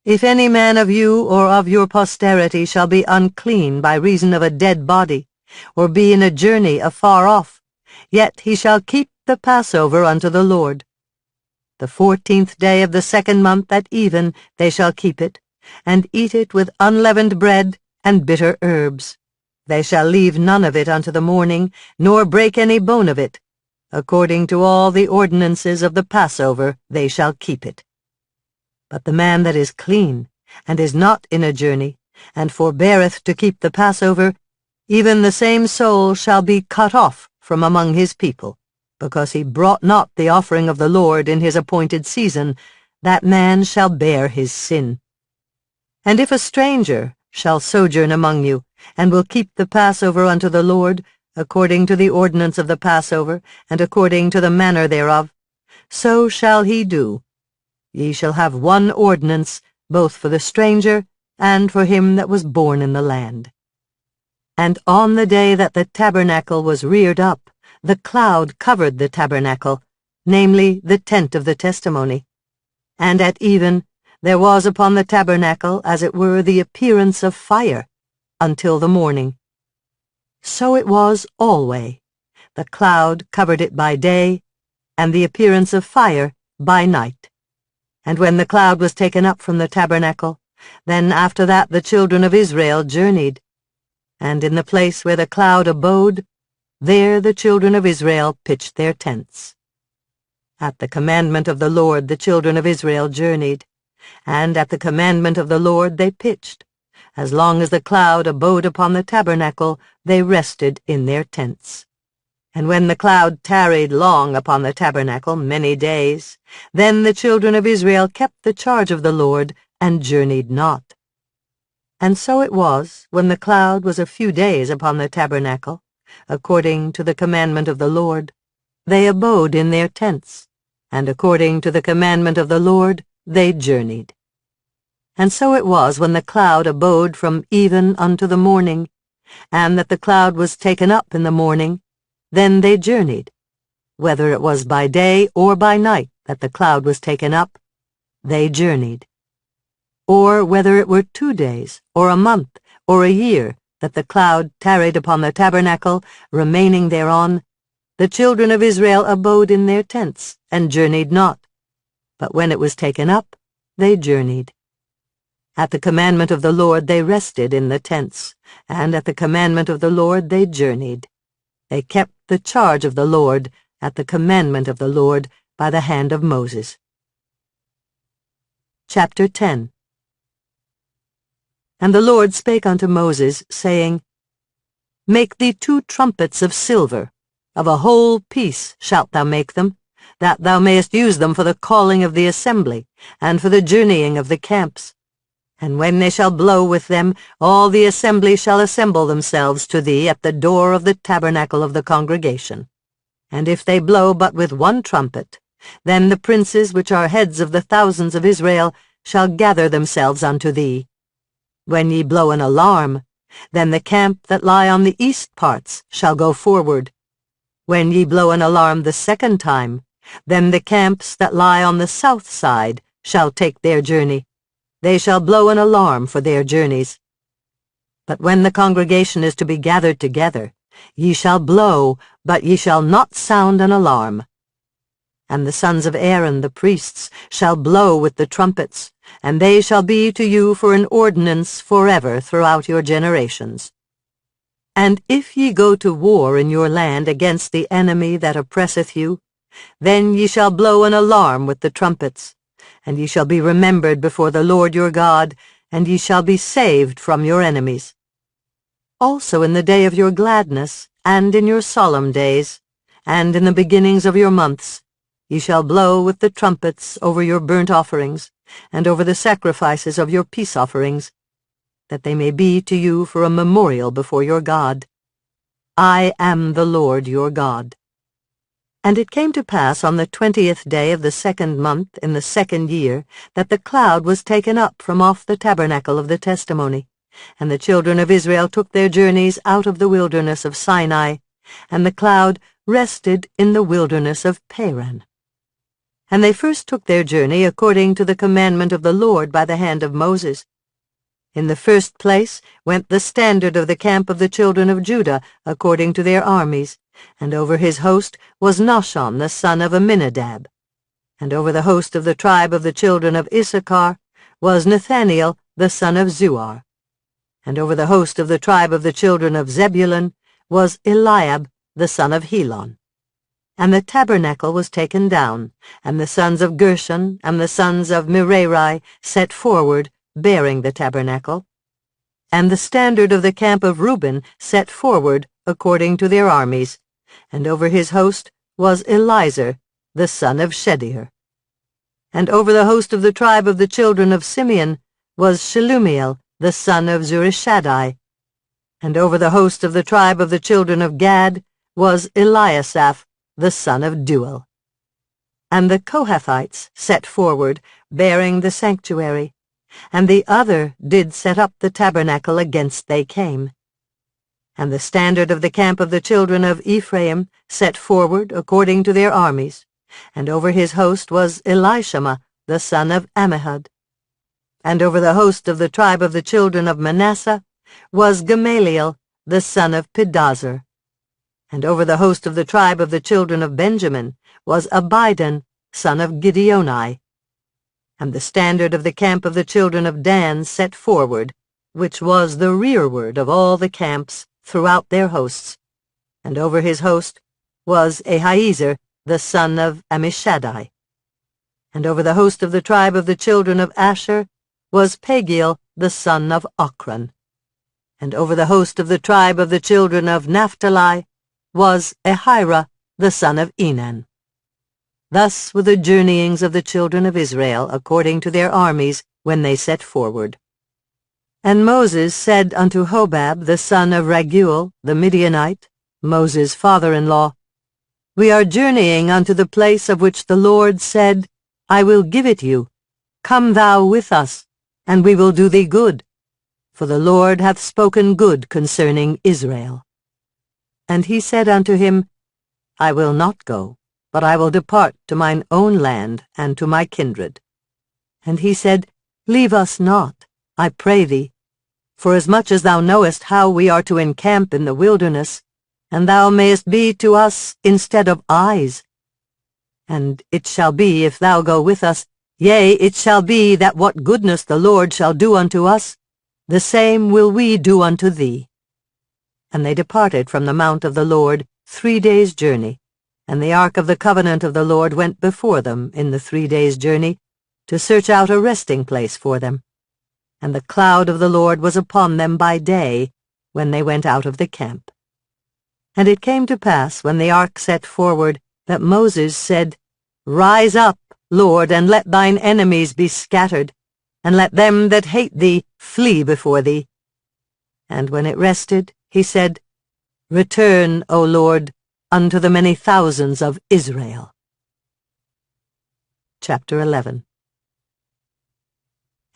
If any man of you or of your posterity shall be unclean by reason of a dead body, or be in a journey afar off, yet he shall keep the Passover unto the Lord. The 14th day of the 2nd month at even they shall keep it, and eat it with unleavened bread and bitter herbs. They shall leave none of it unto the morning, nor break any bone of it. According to all the ordinances of the Passover they shall keep it. But the man that is clean, and is not in a journey, and forbeareth to keep the Passover, even the same soul shall be cut off from among his people, because he brought not the offering of the Lord in his appointed season. That man shall bear his sin. And if a stranger shall sojourn among you, and will keep the Passover unto the Lord, according to the ordinance of the Passover, and according to the manner thereof, so shall he do. Ye shall have one ordinance, both for the stranger and for him that was born in the land. And on the day that the tabernacle was reared up, the cloud covered the tabernacle, namely the tent of the testimony. And at even there was upon the tabernacle as it were the appearance of fire, until the morning. So it was alway. The cloud covered it by day, and the appearance of fire by night. And when the cloud was taken up from the tabernacle, then after that the children of Israel journeyed. And in the place where the cloud abode, there the children of Israel pitched their tents. At the commandment of the Lord the children of Israel journeyed, and at the commandment of the Lord they pitched. As long as the cloud abode upon the tabernacle, they rested in their tents. And when the cloud tarried long upon the tabernacle many days, then the children of Israel kept the charge of the Lord, and journeyed not. And so it was, when the cloud was a few days upon the tabernacle, according to the commandment of the Lord, they abode in their tents, and according to the commandment of the Lord they journeyed. And so it was, when the cloud abode from even unto the morning, and that the cloud was taken up in the morning, then they journeyed. Whether it was by day or by night that the cloud was taken up, they journeyed. Or whether it were 2 days, or a month, or a year, that the cloud tarried upon the tabernacle, remaining thereon, the children of Israel abode in their tents, and journeyed not. But when it was taken up, they journeyed. At the commandment of the Lord they rested in the tents, and at the commandment of the Lord they journeyed. They kept the charge of the Lord at the commandment of the Lord by the hand of Moses. Chapter 10. And the Lord spake unto Moses, saying, Make thee 2 trumpets of silver, of a whole piece shalt thou make them, that thou mayest use them for the calling of the assembly, and for the journeying of the camps. And when they shall blow with them, all the assembly shall assemble themselves to thee at the door of the tabernacle of the congregation. And if they blow but with 1 trumpet, then the princes which are heads of the thousands of Israel shall gather themselves unto thee. When ye blow an alarm, then the camp that lie on the east parts shall go forward. When ye blow an alarm the 2nd time, then the camps that lie on the south side shall take their journey. They shall blow an alarm for their journeys. But when the congregation is to be gathered together, ye shall blow, but ye shall not sound an alarm. And the sons of Aaron the priests shall blow with the trumpets, and they shall be to you for an ordinance forever throughout your generations. And if ye go to war in your land against the enemy that oppresseth you, then ye shall blow an alarm with the trumpets, and ye shall be remembered before the Lord your God, and ye shall be saved from your enemies. Also in the day of your gladness, and in your solemn days, and in the beginnings of your months, ye shall blow with the trumpets over your burnt offerings, and over the sacrifices of your peace offerings, that they may be to you for a memorial before your God. I am the Lord your God. And it came to pass on the 20th day of the 2nd month in the 2nd year, that the cloud was taken up from off the tabernacle of the testimony, And the children of Israel took their journeys out of the wilderness of Sinai, and the cloud rested in the wilderness of Paran. And they first took their journey according to the commandment of the Lord by the hand of Moses. In the first place went the standard of the camp of the children of Judah according to their armies, and over his host was Nahshon the son of Amminadab. And over the host of the tribe of the children of Issachar was Nathaniel the son of Zuar. And over the host of the tribe of the children of Zebulun was Eliab the son of Helon. And the tabernacle was taken down, and the sons of Gershon and the sons of Merari set forward, bearing the tabernacle. And the standard of the camp of Reuben set forward according to their armies, and over his host was Elizur the son of Shedear. And over the host of the tribe of the children of Simeon was Shelumiel the son of Zurishaddai. And over the host of the tribe of the children of Gad was Eliasaph the son of Duel. And the Kohathites set forward, bearing the sanctuary, and the other did set up the tabernacle against they came. And the standard of the camp of the children of Ephraim set forward according to their armies, and over his host was Elishama the son of Ammihud. And over the host of the tribe of the children of Manasseh was Gamaliel the son of Pedazur. And over the host of the tribe of the children of Benjamin was Abidan son of Gideoni. And the standard of the camp of the children of Dan set forward, which was the rearward of all the camps throughout their hosts. And over his host was Ahiezer the son of Ammishaddai. And over the host of the tribe of the children of Asher was Pagiel the son of Ochran. And over the host of the tribe of the children of Naphtali was Ahira the son of Enan. Thus were the journeyings of the children of Israel according to their armies when they set forward. And Moses said unto Hobab the son of Raguel the Midianite, Moses' father-in-law, We are journeying unto the place of which the Lord said, I will give it you. Come thou with us, and we will do thee good. For the Lord hath spoken good concerning Israel. And he said unto him, I will not go, but I will depart to mine own land and to my kindred. And he said, Leave us not, I pray thee, for as much as thou knowest how we are to encamp in the wilderness, and thou mayest be to us instead of eyes. And it shall be, if thou go with us, yea, it shall be that what goodness the Lord shall do unto us, the same will we do unto thee. And they departed from the mount of the Lord 3 days' journey, and the ark of the covenant of the Lord went before them in the 3 days' journey, to search out a resting place for them. And the cloud of the Lord was upon them by day, when they went out of the camp. And it came to pass, when the ark set forward, that Moses said, Rise up, Lord, and let thine enemies be scattered, and let them that hate thee flee before thee. And when it rested, he said, Return, O Lord, unto the many thousands of Israel. Chapter 11.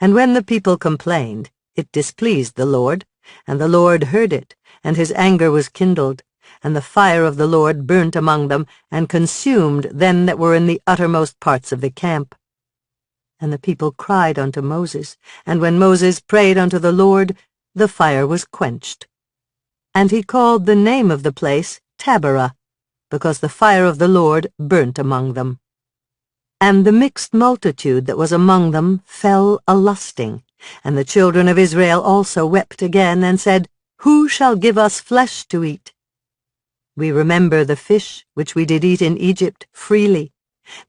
And when the people complained, it displeased the Lord, and the Lord heard it, and his anger was kindled, and the fire of the Lord burnt among them, and consumed them that were in the uttermost parts of the camp. And the people cried unto Moses, and when Moses prayed unto the Lord, the fire was quenched. And he called the name of the place Taberah, because the fire of the Lord burnt among them. And the mixed multitude that was among them fell a-lusting, and the children of Israel also wept again, and said, Who shall give us flesh to eat? We remember the fish which we did eat in Egypt freely,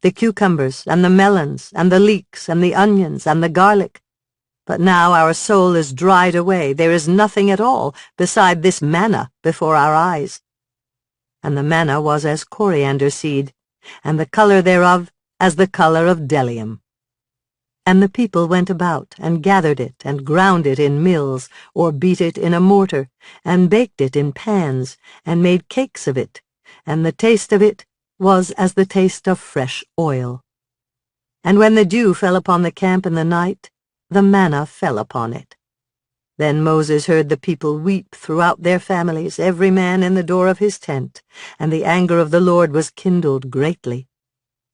the cucumbers, and the melons, and the leeks, and the onions, and the garlic. But now our soul is dried away, there is nothing at all beside this manna before our eyes. And the manna was as coriander seed, and the color thereof as the color of bdellium. And the people went about, and gathered it, and ground it in mills, or beat it in a mortar, and baked it in pans, and made cakes of it, and the taste of it was as the taste of fresh oil. And when the dew fell upon the camp in the night, the manna fell upon it. Then Moses heard the people weep throughout their families, every man in the door of his tent, and the anger of the Lord was kindled greatly.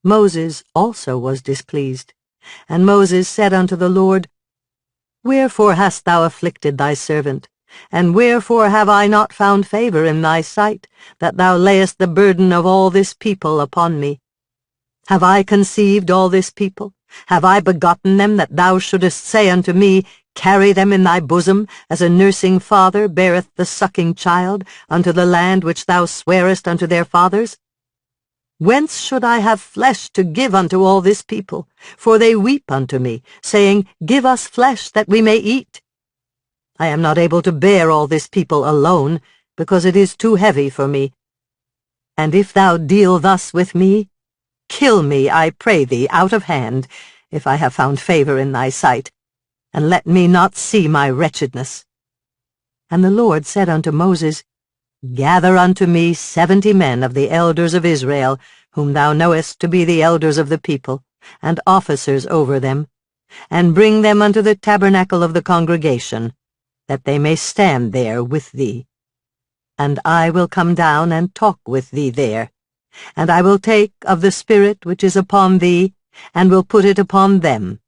Moses also was displeased. And Moses said unto the Lord, Wherefore hast thou afflicted thy servant? And wherefore have I not found favor in thy sight, that thou layest the burden of all this people upon me? Have I conceived all this people? Have I begotten them, that thou shouldest say unto me, Carry them in thy bosom, as a nursing father beareth the sucking child, unto the land which thou swarest unto their fathers? Whence should I have flesh to give unto all this people? For they weep unto me, saying, Give us flesh, that we may eat. I am not able to bear all this people alone, because it is too heavy for me. And if thou deal thus with me, kill me, I pray thee, out of hand, if I have found favor in thy sight, and let me not see my wretchedness. And the Lord said unto Moses, Gather unto me 70 men of the elders of Israel, whom thou knowest to be the elders of the people, and officers over them, and bring them unto the tabernacle of the congregation, that they may stand there with thee. And I will come down and talk with thee there, and I will take of the Spirit which is upon thee, and will put it upon them,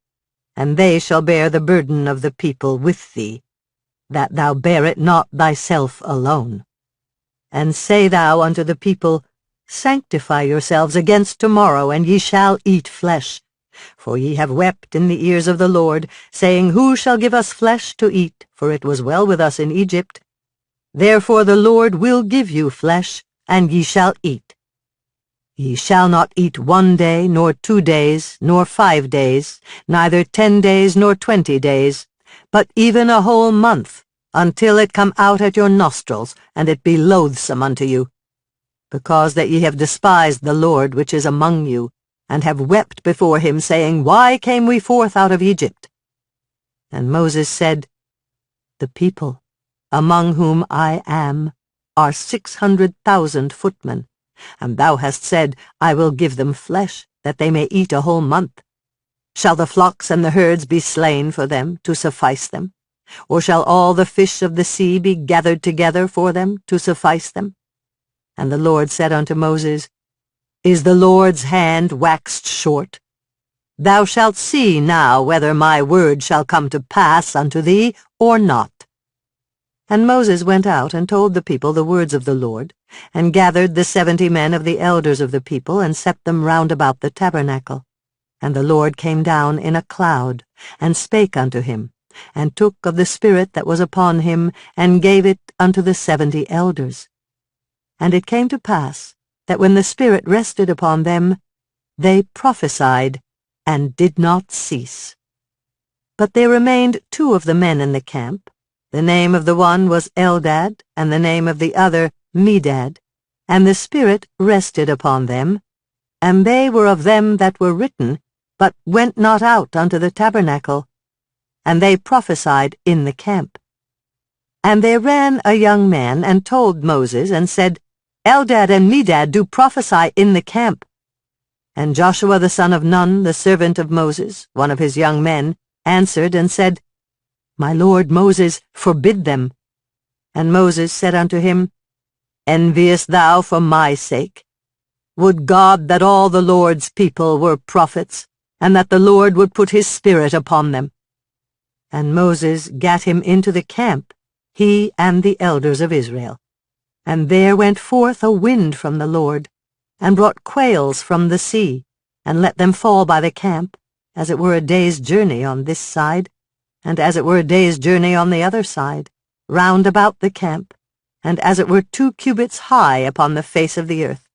and they shall bear the burden of the people with thee, that thou bear it not thyself alone. And say thou unto the people, Sanctify yourselves against tomorrow, and ye shall eat flesh. For ye have wept in the ears of the Lord, saying, Who shall give us flesh to eat? For it was well with us in Egypt. Therefore the Lord will give you flesh, and ye shall eat. Ye shall not eat 1 day, nor 2 days, nor 5 days, neither 10 days, nor 20 days, but even a whole month, until it come out at your nostrils, and it be loathsome unto you, because that ye have despised the Lord which is among you, and have wept before him, saying, Why came we forth out of Egypt? And Moses said, The people, among whom I am, are 600,000 footmen, and thou hast said, I will give them flesh, that they may eat a whole month. Shall the flocks and the herds be slain for them, to suffice them? Or shall all the fish of the sea be gathered together for them, to suffice them? And the Lord said unto Moses, Is the Lord's hand waxed short? Thou shalt see now whether my word shall come to pass unto thee, or not. And Moses went out and told the people the words of the Lord, and gathered the 70 men of the elders of the people, and set them round about the tabernacle. And the Lord came down in a cloud, and spake unto him, and took of the Spirit that was upon him, and gave it unto the 70 elders. And it came to pass, that when the Spirit rested upon them, they prophesied, and did not cease. But there remained 2 of the men in the camp. The name of the one was Eldad, and the name of the other Medad, and the Spirit rested upon them, and they were of them that were written, but went not out unto the tabernacle, and they prophesied in the camp. And there ran a young man, and told Moses, and said, Eldad and Medad do prophesy in the camp. And Joshua the son of Nun, the servant of Moses, one of his young men, answered and said, My lord Moses, forbid them. And Moses said unto him, Enviest thou for my sake? Would God that all the Lord's people were prophets, and that the Lord would put his Spirit upon them. And Moses gat him into the camp, he and the elders of Israel. And there went forth a wind from the Lord, and brought quails from the sea, and let them fall by the camp, as it were a day's journey on this side, and as it were a day's journey on the other side, round about the camp, and as it were 2 cubits high upon the face of the earth.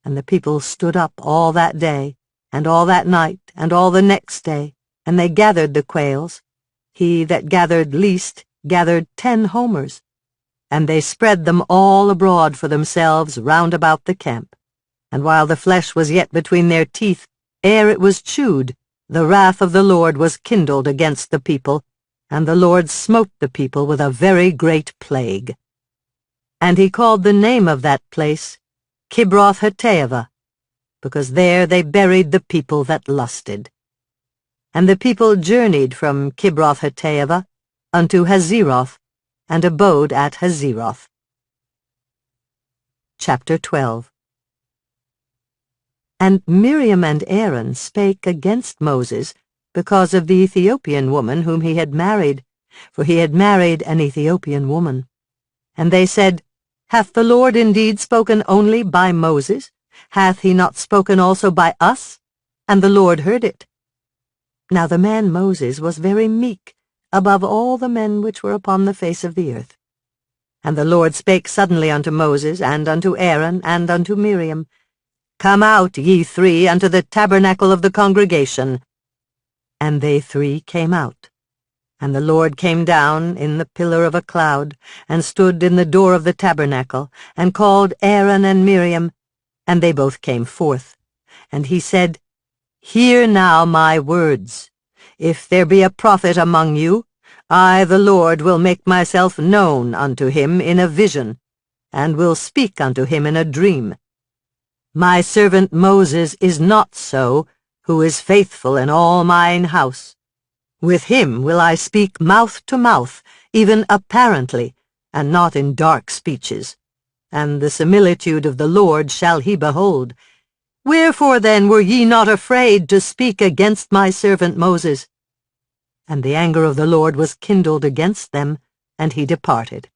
And the people stood up all that day, and all that night, and all the next day, and they gathered the quails. He that gathered least gathered 10 homers, and they spread them all abroad for themselves round about the camp. And while the flesh was yet between their teeth, ere it was chewed, the wrath of the Lord was kindled against the people, and the Lord smote the people with a very great plague. And he called the name of that place Kibroth-Hattaavah, because there they buried the people that lusted. And the people journeyed from Kibroth-Hattaavah, unto Hazeroth, and abode at Hazeroth. Chapter 12. And Miriam and Aaron spake against Moses because of the Ethiopian woman whom he had married, for he had married an Ethiopian woman. And they said, Hath the Lord indeed spoken only by Moses? Hath he not spoken also by us? And the Lord heard it. Now the man Moses was very meek, above all the men which were upon the face of the earth. And the Lord spake suddenly unto Moses, and unto Aaron, and unto Miriam, Come out, ye three, unto the tabernacle of the congregation. And they three came out. And the Lord came down in the pillar of a cloud, and stood in the door of the tabernacle, and called Aaron and Miriam, and they both came forth. And he said, Hear now my words. If there be a prophet among you, I, the Lord, will make myself known unto him in a vision, and will speak unto him in a dream. My servant Moses is not so, who is faithful in all mine house. With him will I speak mouth to mouth, even apparently, and not in dark speeches. And the similitude of the Lord shall he behold. Wherefore then were ye not afraid to speak against my servant Moses? And the anger of the Lord was kindled against them, and he departed.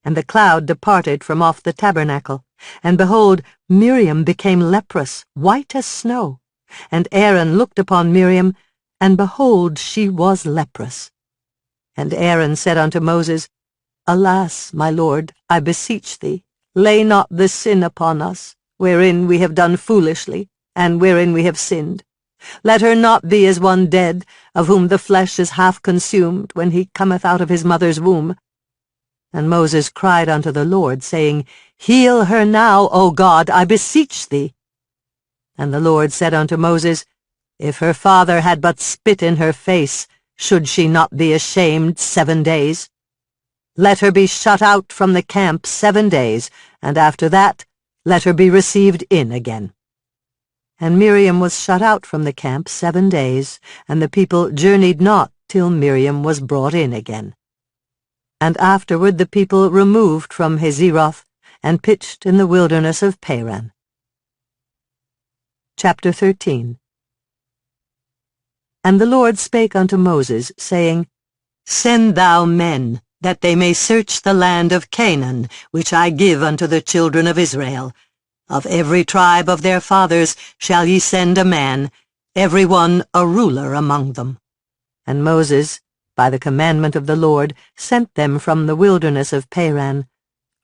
And the cloud departed from off the tabernacle, and behold, Miriam became leprous, white as snow. And Aaron looked upon Miriam, and behold, she was leprous. And Aaron said unto Moses, Alas, my Lord, I beseech thee, lay not this sin upon us, wherein we have done foolishly, and wherein we have sinned. Let her not be as one dead, of whom the flesh is half consumed, when he cometh out of his mother's womb. And Moses cried unto the Lord, saying, Heal her now, O God, I beseech thee. And the Lord said unto Moses, If her father had but spit in her face, should she not be ashamed 7 days? Let her be shut out from the camp 7 days, and after that let her be received in again. And Miriam was shut out from the camp 7 days, and the people journeyed not till Miriam was brought in again. And afterward the people removed from Hazeroth, and pitched in the wilderness of Paran. Chapter 13. And the Lord spake unto Moses, saying, Send thou men, that they may search the land of Canaan, which I give unto the children of Israel. Of every tribe of their fathers shall ye send a man, every one a ruler among them. And Moses, by the commandment of the Lord, sent them from the wilderness of Paran.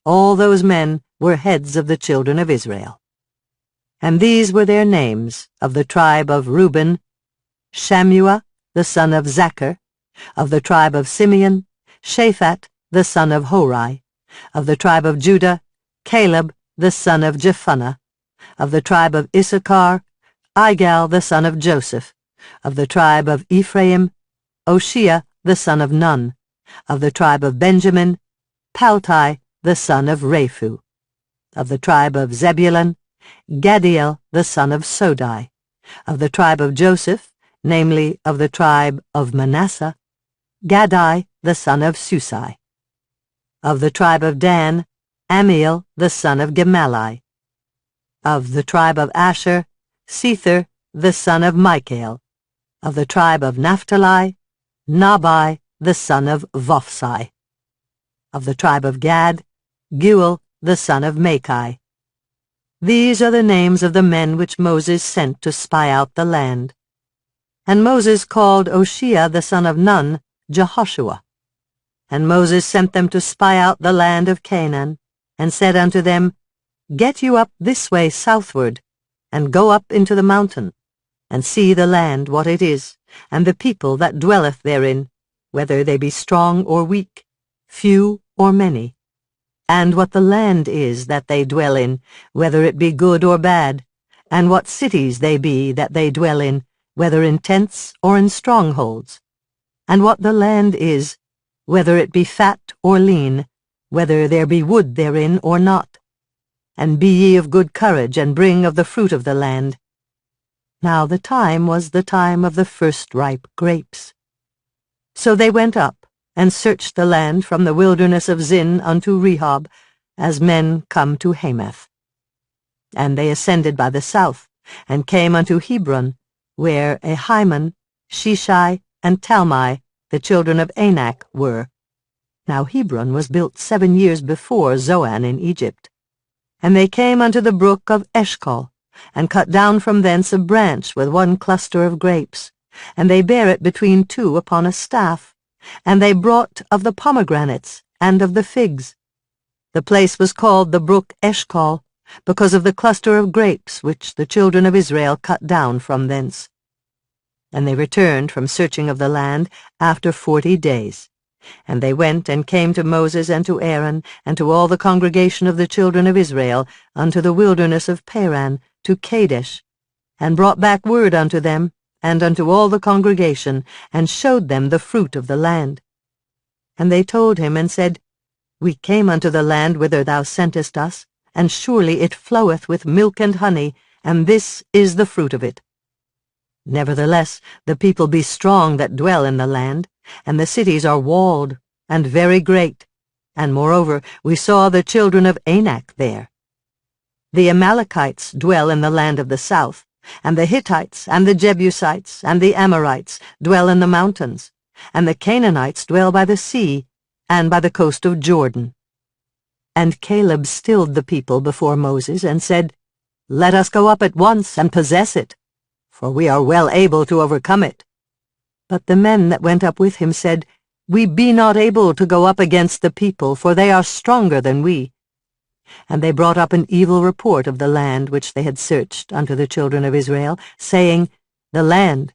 All those men were heads of the children of Israel. And these were their names: of the tribe of Reuben, Shammua, the son of Zachar; of the tribe of Simeon, Shaphat, the son of Hori; of the tribe of Judah, Caleb, the son of Jephunneh; of the tribe of Issachar, Igal, the son of Joseph; of the tribe of Ephraim, Oshea, the son of Nun; of the tribe of Benjamin, Paltai, the son of Raphu; of the tribe of Zebulun, Gadiel, the son of Sodai; of the tribe of Joseph, namely, of the tribe of Manasseh, Gadai, the son of Susai; of the tribe of Dan, Amiel, the son of Gemalli; of the tribe of Asher, Sethur, the son of Michael; of the tribe of Naphtali, Nabai, the son of Vophsi; of the tribe of Gad, Guel, the son of Machai. These are the names of the men which Moses sent to spy out the land. And Moses called Oshea, the son of Nun, Jehoshua. And Moses sent them to spy out the land of Canaan, and said unto them, Get you up this way southward, and go up into the mountain, and see the land what it is, and the people that dwelleth therein, whether they be strong or weak, few or many, and what the land is that they dwell in, whether it be good or bad, and what cities they be that they dwell in, whether in tents or in strongholds, and what the land is, whether it be fat or lean, whether there be wood therein or not. And be ye of good courage, and bring of the fruit of the land. Now the time was the time of the first ripe grapes. So they went up, and searched the land from the wilderness of Zin unto Rehob, as men come to Hamath. And they ascended by the south, and came unto Hebron, where Ahiman, Sheshai, and Talmai, the children of Anak, were. Now Hebron was built 7 years before Zoan in Egypt. And they came unto the brook of Eshcol, and cut down from thence a branch with one cluster of grapes, and they bare it between two upon a staff, and they brought of the pomegranates and of the figs. The place was called the brook Eshcol, because of the cluster of grapes which the children of Israel cut down from thence. And they returned from searching of the land after 40 days. And they went and came to Moses and to Aaron, and to all the congregation of the children of Israel, unto the wilderness of Paran, to Kadesh, and brought back word unto them, and unto all the congregation, and showed them the fruit of the land. And they told him, and said, We came unto the land whither thou sentest us, and surely it floweth with milk and honey, and this is the fruit of it. Nevertheless, the people be strong that dwell in the land, and the cities are walled, and very great, and moreover we saw the children of Anak there. The Amalekites dwell in the land of the south, and the Hittites, and the Jebusites, and the Amorites dwell in the mountains, and the Canaanites dwell by the sea, and by the coast of Jordan. And Caleb stilled the people before Moses, and said, Let us go up at once, and possess it, for we are well able to overcome it. But the men that went up with him said, We be not able to go up against the people, for they are stronger than we. And they brought up an evil report of the land which they had searched unto the children of Israel, saying, The land,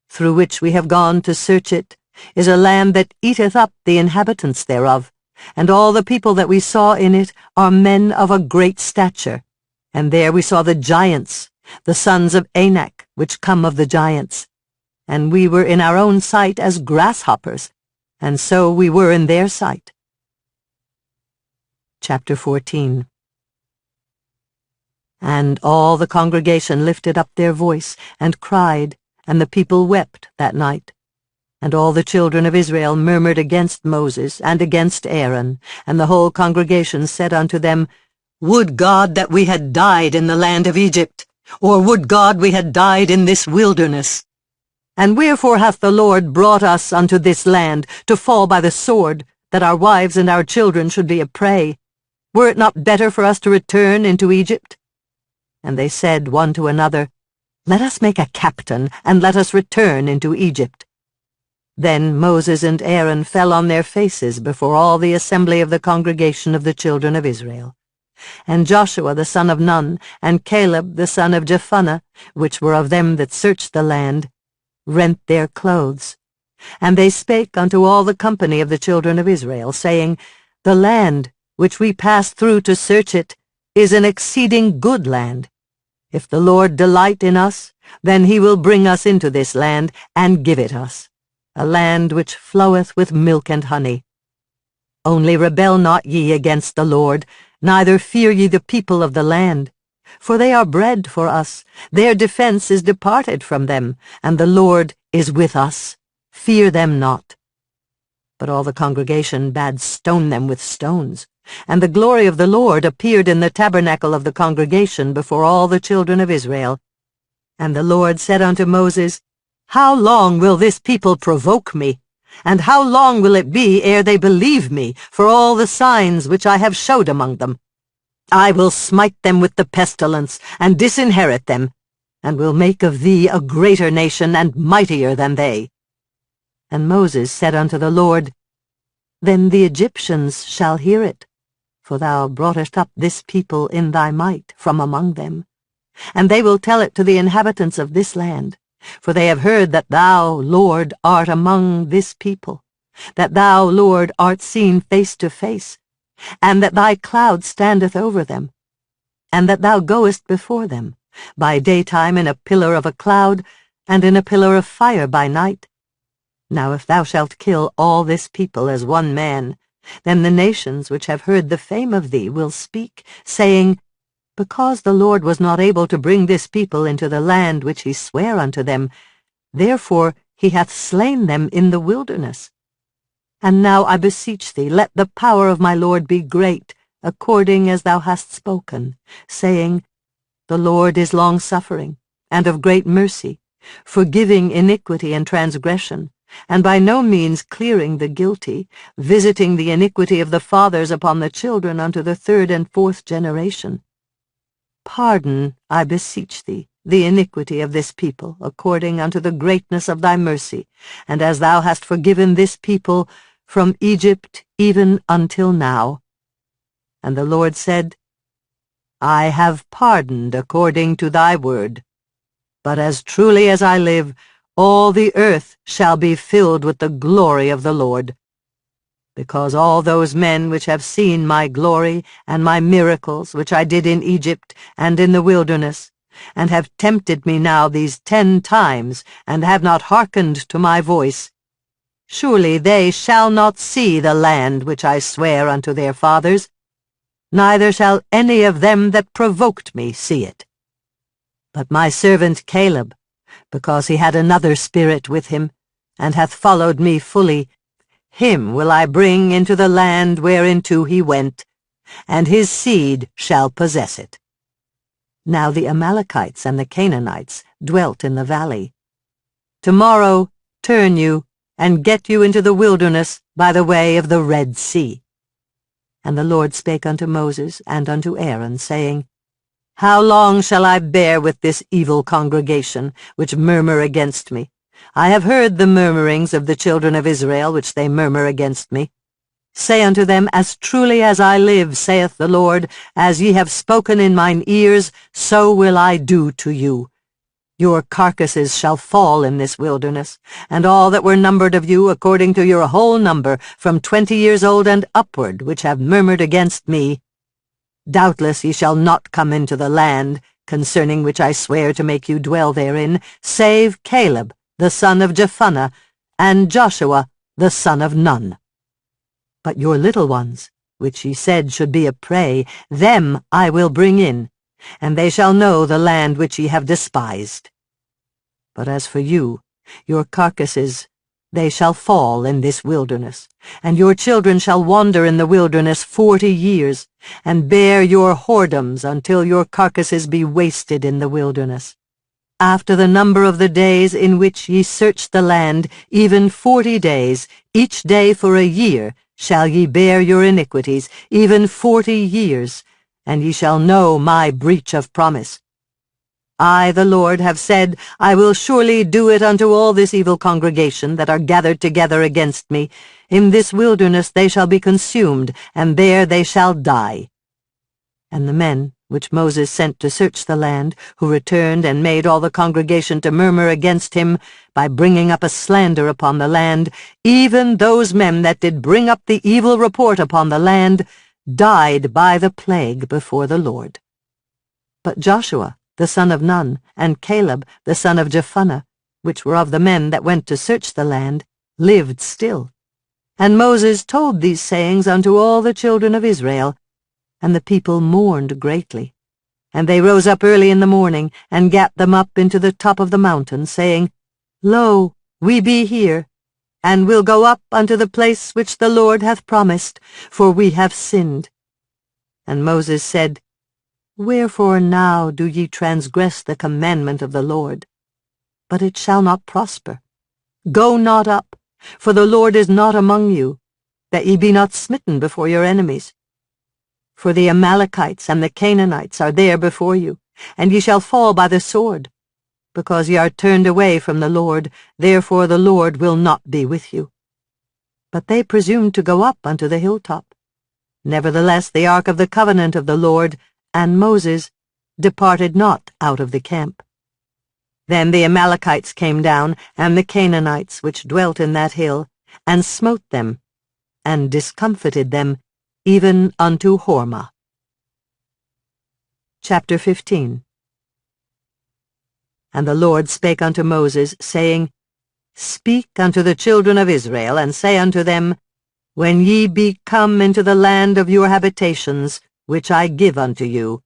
through which we have gone to search it, is a land that eateth up the inhabitants thereof, and all the people that we saw in it are men of a great stature. And there we saw the giants, the sons of Anak, which come of the giants. And we were in our own sight as grasshoppers, and so we were in their sight. Chapter 14. And all the congregation lifted up their voice, and cried, and the people wept that night. And all the children of Israel murmured against Moses and against Aaron, and the whole congregation said unto them, Would God that we had died in the land of Egypt, or would God we had died in this wilderness? And wherefore hath the Lord brought us unto this land, to fall by the sword, that our wives and our children should be a prey? Were it not better for us to return into Egypt? And they said one to another, Let us make a captain, and let us return into Egypt. Then Moses and Aaron fell on their faces before all the assembly of the congregation of the children of Israel. And Joshua the son of Nun, and Caleb the son of Jephunneh, which were of them that searched the land, rent their clothes. And they spake unto all the company of the children of Israel, saying, The land, which we passed through to search it, is an exceeding good land. If the Lord delight in us, then he will bring us into this land, and give it us, a land which floweth with milk and honey. Only rebel not ye against the Lord, neither fear ye the people of the land. For they are bread for us, their defense is departed from them, and the Lord is with us. Fear them not. But all the congregation bade stone them with stones. And the glory of the Lord appeared in the tabernacle of the congregation before all the children of Israel. And the Lord said unto Moses, How long will this people provoke me? And how long will it be ere they believe me for all the signs which I have showed among them? I will smite them with the pestilence, and disinherit them, and will make of thee a greater nation and mightier than they. And Moses said unto the Lord, Then the Egyptians shall hear it, for thou broughtest up this people in thy might from among them. And they will tell it to the inhabitants of this land, for they have heard that thou, Lord, art among this people, that thou, Lord, art seen face to face, and that thy cloud standeth over them, and that thou goest before them, by daytime in a pillar of a cloud, and in a pillar of fire by night. Now if thou shalt kill all this people as one man, then the nations which have heard the fame of thee will speak, saying, Because the Lord was not able to bring this people into the land which he sware unto them, therefore he hath slain them in the wilderness. And now I beseech thee, let the power of my Lord be great, according as thou hast spoken, saying, The Lord is long-suffering, and of great mercy, forgiving iniquity and transgression, and by no means clearing the guilty, visiting the iniquity of the fathers upon the children unto the third and fourth generation. Pardon, I beseech thee, the iniquity of this people, according unto the greatness of thy mercy, and as thou hast forgiven this people from Egypt even until now. And the Lord said, I have pardoned according to thy word. But as truly as I live, all the earth shall be filled with the glory of the Lord. Because all those men which have seen my glory and my miracles which I did in Egypt and in the wilderness, and have tempted me now these 10 times, and have not hearkened to my voice, surely they shall not see the land which I swear unto their fathers, neither shall any of them that provoked me see it. But my servant Caleb, because he had another spirit with him, and hath followed me fully, him will I bring into the land whereinto he went, and his seed shall possess it. Now the Amalekites and the Canaanites dwelt in the valley. Tomorrow turn you, and get you into the wilderness by the way of the Red Sea. And the Lord spake unto Moses and unto Aaron, saying, How long shall I bear with this evil congregation, which murmur against me? I have heard the murmurings of the children of Israel, which they murmur against me. Say unto them, As truly as I live, saith the Lord, as ye have spoken in mine ears, so will I do to you. Your carcasses shall fall in this wilderness, and all that were numbered of you, according to your whole number, from 20 years old and upward, which have murmured against me. Doubtless ye shall not come into the land, concerning which I swear to make you dwell therein, save Caleb, the son of Jephunneh, and Joshua, the son of Nun. But your little ones, which ye said should be a prey, them I will bring in, and they shall know the land which ye have despised. But as for you, your carcasses, they shall fall in this wilderness, and your children shall wander in the wilderness 40 years, and bear your whoredoms until your carcasses be wasted in the wilderness. After the number of the days in which ye searched the land, even 40 days, each day for a year, shall ye bear your iniquities, even 40 years, and ye shall know my breach of promise. I, the Lord, have said, I will surely do it unto all this evil congregation that are gathered together against me. In this wilderness they shall be consumed, and there they shall die. And the men which Moses sent to search the land, who returned and made all the congregation to murmur against him, by bringing up a slander upon the land, even those men that did bring up the evil report upon the land, died by the plague before the Lord. But Joshua, the son of Nun, and Caleb, the son of Jephunneh, which were of the men that went to search the land, lived still. And Moses told these sayings unto all the children of Israel, and the people mourned greatly. And they rose up early in the morning, and gat them up into the top of the mountain, saying, Lo, we be here, and will go up unto the place which the Lord hath promised, for we have sinned. And Moses said, Wherefore now do ye transgress the commandment of the Lord? But it shall not prosper. Go not up, for the Lord is not among you, that ye be not smitten before your enemies. For the Amalekites and the Canaanites are there before you, and ye shall fall by the sword. Because ye are turned away from the Lord, therefore the Lord will not be with you. But they presumed to go up unto the hilltop. Nevertheless the ark of the covenant of the Lord, and Moses, departed not out of the camp. Then the Amalekites came down, and the Canaanites which dwelt in that hill, and smote them, and discomfited them, even unto Hormah. Chapter 15. And the Lord spake unto Moses, saying, Speak unto the children of Israel, and say unto them, When ye be come into the land of your habitations, which I give unto you,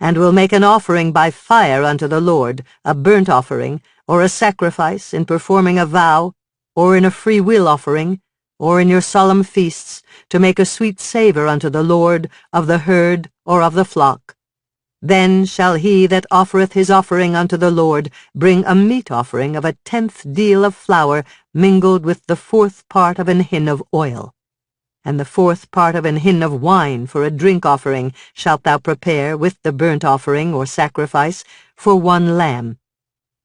and will make an offering by fire unto the Lord, a burnt offering, or a sacrifice in performing a vow, or in a free will offering, or in your solemn feasts, to make a sweet savor unto the Lord of the herd or of the flock. Then shall he that offereth his offering unto the Lord bring a meat offering of 1/10 deal of flour mingled with the 4th part of an hin of oil. And the 4th part of an hin of wine for a drink offering shalt thou prepare with the burnt offering or sacrifice for 1 lamb.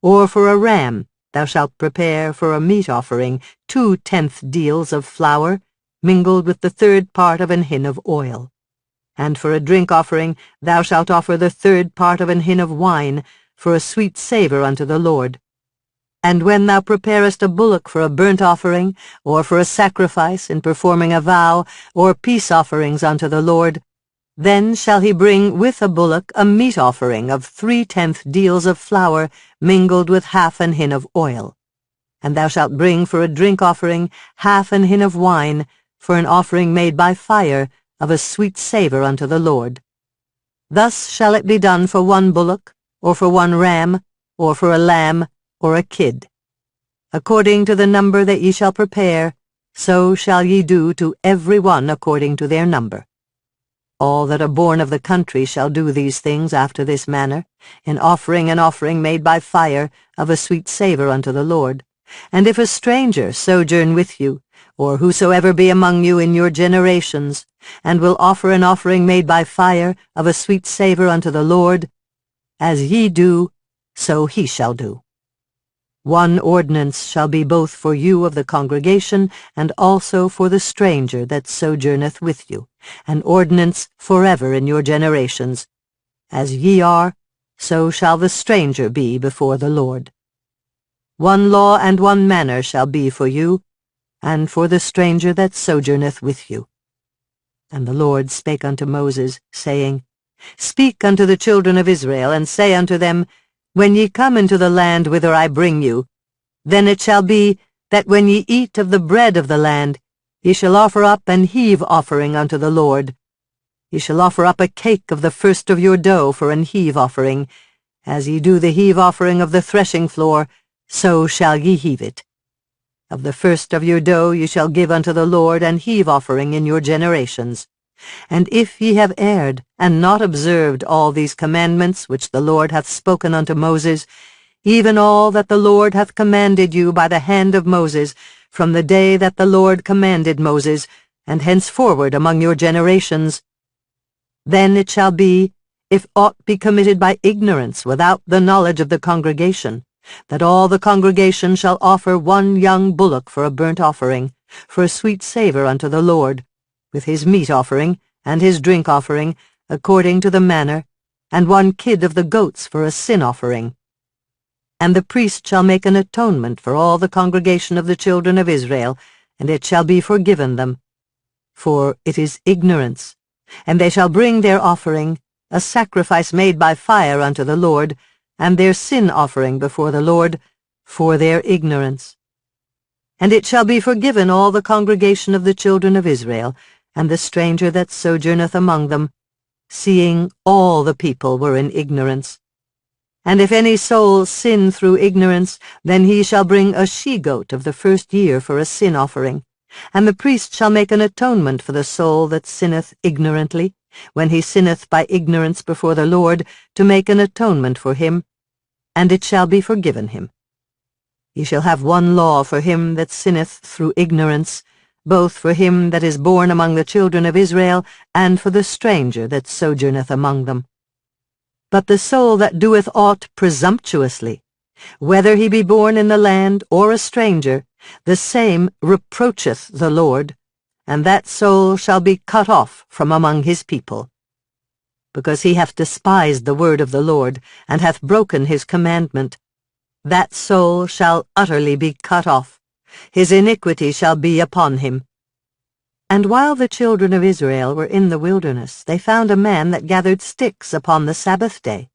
Or for a ram thou shalt prepare for a meat offering 2/10 deals of flour mingled with the 3rd part of an hin of oil. And for a drink offering thou shalt offer the 3rd part of an hin of wine for a sweet savor unto the Lord. And when thou preparest a bullock for a burnt offering, or for a sacrifice in performing a vow, or peace offerings unto the Lord, then shall he bring with a bullock a meat offering of 3/10 deals of flour mingled with 1/2 an hin of oil. And thou shalt bring for a drink offering 1/2 an hin of wine for an offering made by fire of a sweet savor unto the Lord. Thus shall it be done for 1 bullock, or for 1 ram, or for a lamb, or a kid. According to the number that ye shall prepare, so shall ye do to every one according to their number. All that are born of the country shall do these things after this manner, in offering an offering made by fire of a sweet savor unto the Lord. And if a stranger sojourn with you, or whosoever be among you in your generations, and will offer an offering made by fire of a sweet savor unto the Lord, as ye do, so he shall do. 1 ordinance shall be both for you of the congregation, and also for the stranger that sojourneth with you, an ordinance forever in your generations. As ye are, so shall the stranger be before the Lord. 1 law and 1 manner shall be for you, and for the stranger that sojourneth with you. And the Lord spake unto Moses, saying, Speak unto the children of Israel, and say unto them, When ye come into the land whither I bring you, then it shall be that when ye eat of the bread of the land, ye shall offer up an heave offering unto the Lord. Ye shall offer up a cake of the first of your dough for an heave offering. As ye do the heave offering of the threshing floor, so shall ye heave it. Of the first of your dough ye shall give unto the Lord an heave offering in your generations. And if ye have erred, and not observed all these commandments which the Lord hath spoken unto Moses, even all that the Lord hath commanded you by the hand of Moses, from the day that the Lord commanded Moses, and henceforward among your generations, then it shall be, if aught be committed by ignorance without the knowledge of the congregation, that all the congregation shall offer 1 young bullock for a burnt offering, for a sweet savor unto the Lord, with his meat offering and his drink offering, according to the manner, and 1 kid of the goats for a sin offering. And the priest shall make an atonement for all the congregation of the children of Israel, and it shall be forgiven them. For it is ignorance, and they shall bring their offering, a sacrifice made by fire unto the Lord, and their sin offering before the Lord, for their ignorance. And it shall be forgiven all the congregation of the children of Israel, and the stranger that sojourneth among them, seeing all the people were in ignorance. And if any soul sin through ignorance, then he shall bring a she-goat of the first year for a sin offering. And the priest shall make an atonement for the soul that sinneth ignorantly, when he sinneth by ignorance before the Lord, to make an atonement for him, and it shall be forgiven him. Ye shall have 1 law for him that sinneth through ignorance, both for him that is born among the children of Israel, and for the stranger that sojourneth among them. But the soul that doeth aught presumptuously, whether he be born in the land or a stranger, the same reproacheth the Lord, and that soul shall be cut off from among his people. Because he hath despised the word of the Lord, and hath broken his commandment, that soul shall utterly be cut off. His iniquity shall be upon him. And while the children of Israel were in the wilderness, they found a man that gathered sticks upon the Sabbath day.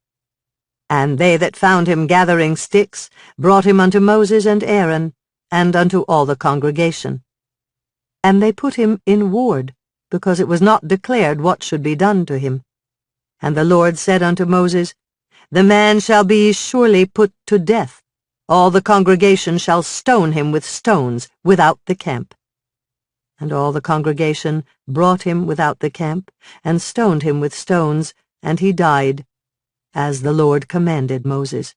And they that found him gathering sticks brought him unto Moses and Aaron, and unto all the congregation. And they put him in ward, because it was not declared what should be done to him. And the Lord said unto Moses, The man shall be surely put to death. All the congregation shall stone him with stones without the camp. And all the congregation brought him without the camp, and stoned him with stones, and he died, as the Lord commanded Moses.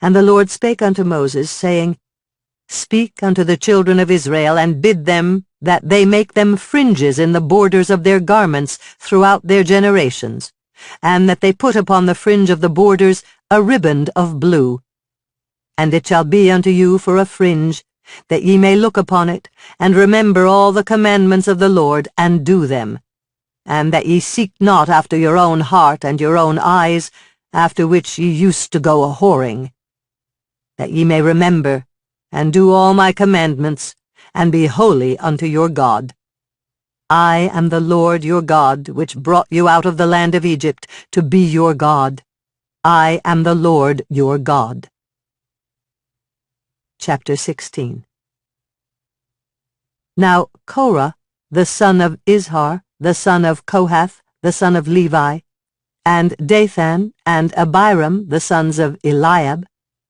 And the Lord spake unto Moses, saying, Speak unto the children of Israel, and bid them that they make them fringes in the borders of their garments throughout their generations, and that they put upon the fringe of the borders a riband of blue. And it shall be unto you for a fringe, that ye may look upon it, and remember all the commandments of the Lord, and do them, and that ye seek not after your own heart and your own eyes, after which ye used to go a-whoring, that ye may remember, and do all my commandments, and be holy unto your God. I am the Lord your God, which brought you out of the land of Egypt, to be your God. I am the Lord your God. Chapter 16. Now Korah, the son of Izhar, the son of Kohath, the son of Levi, and Dathan and Abiram, the sons of Eliab,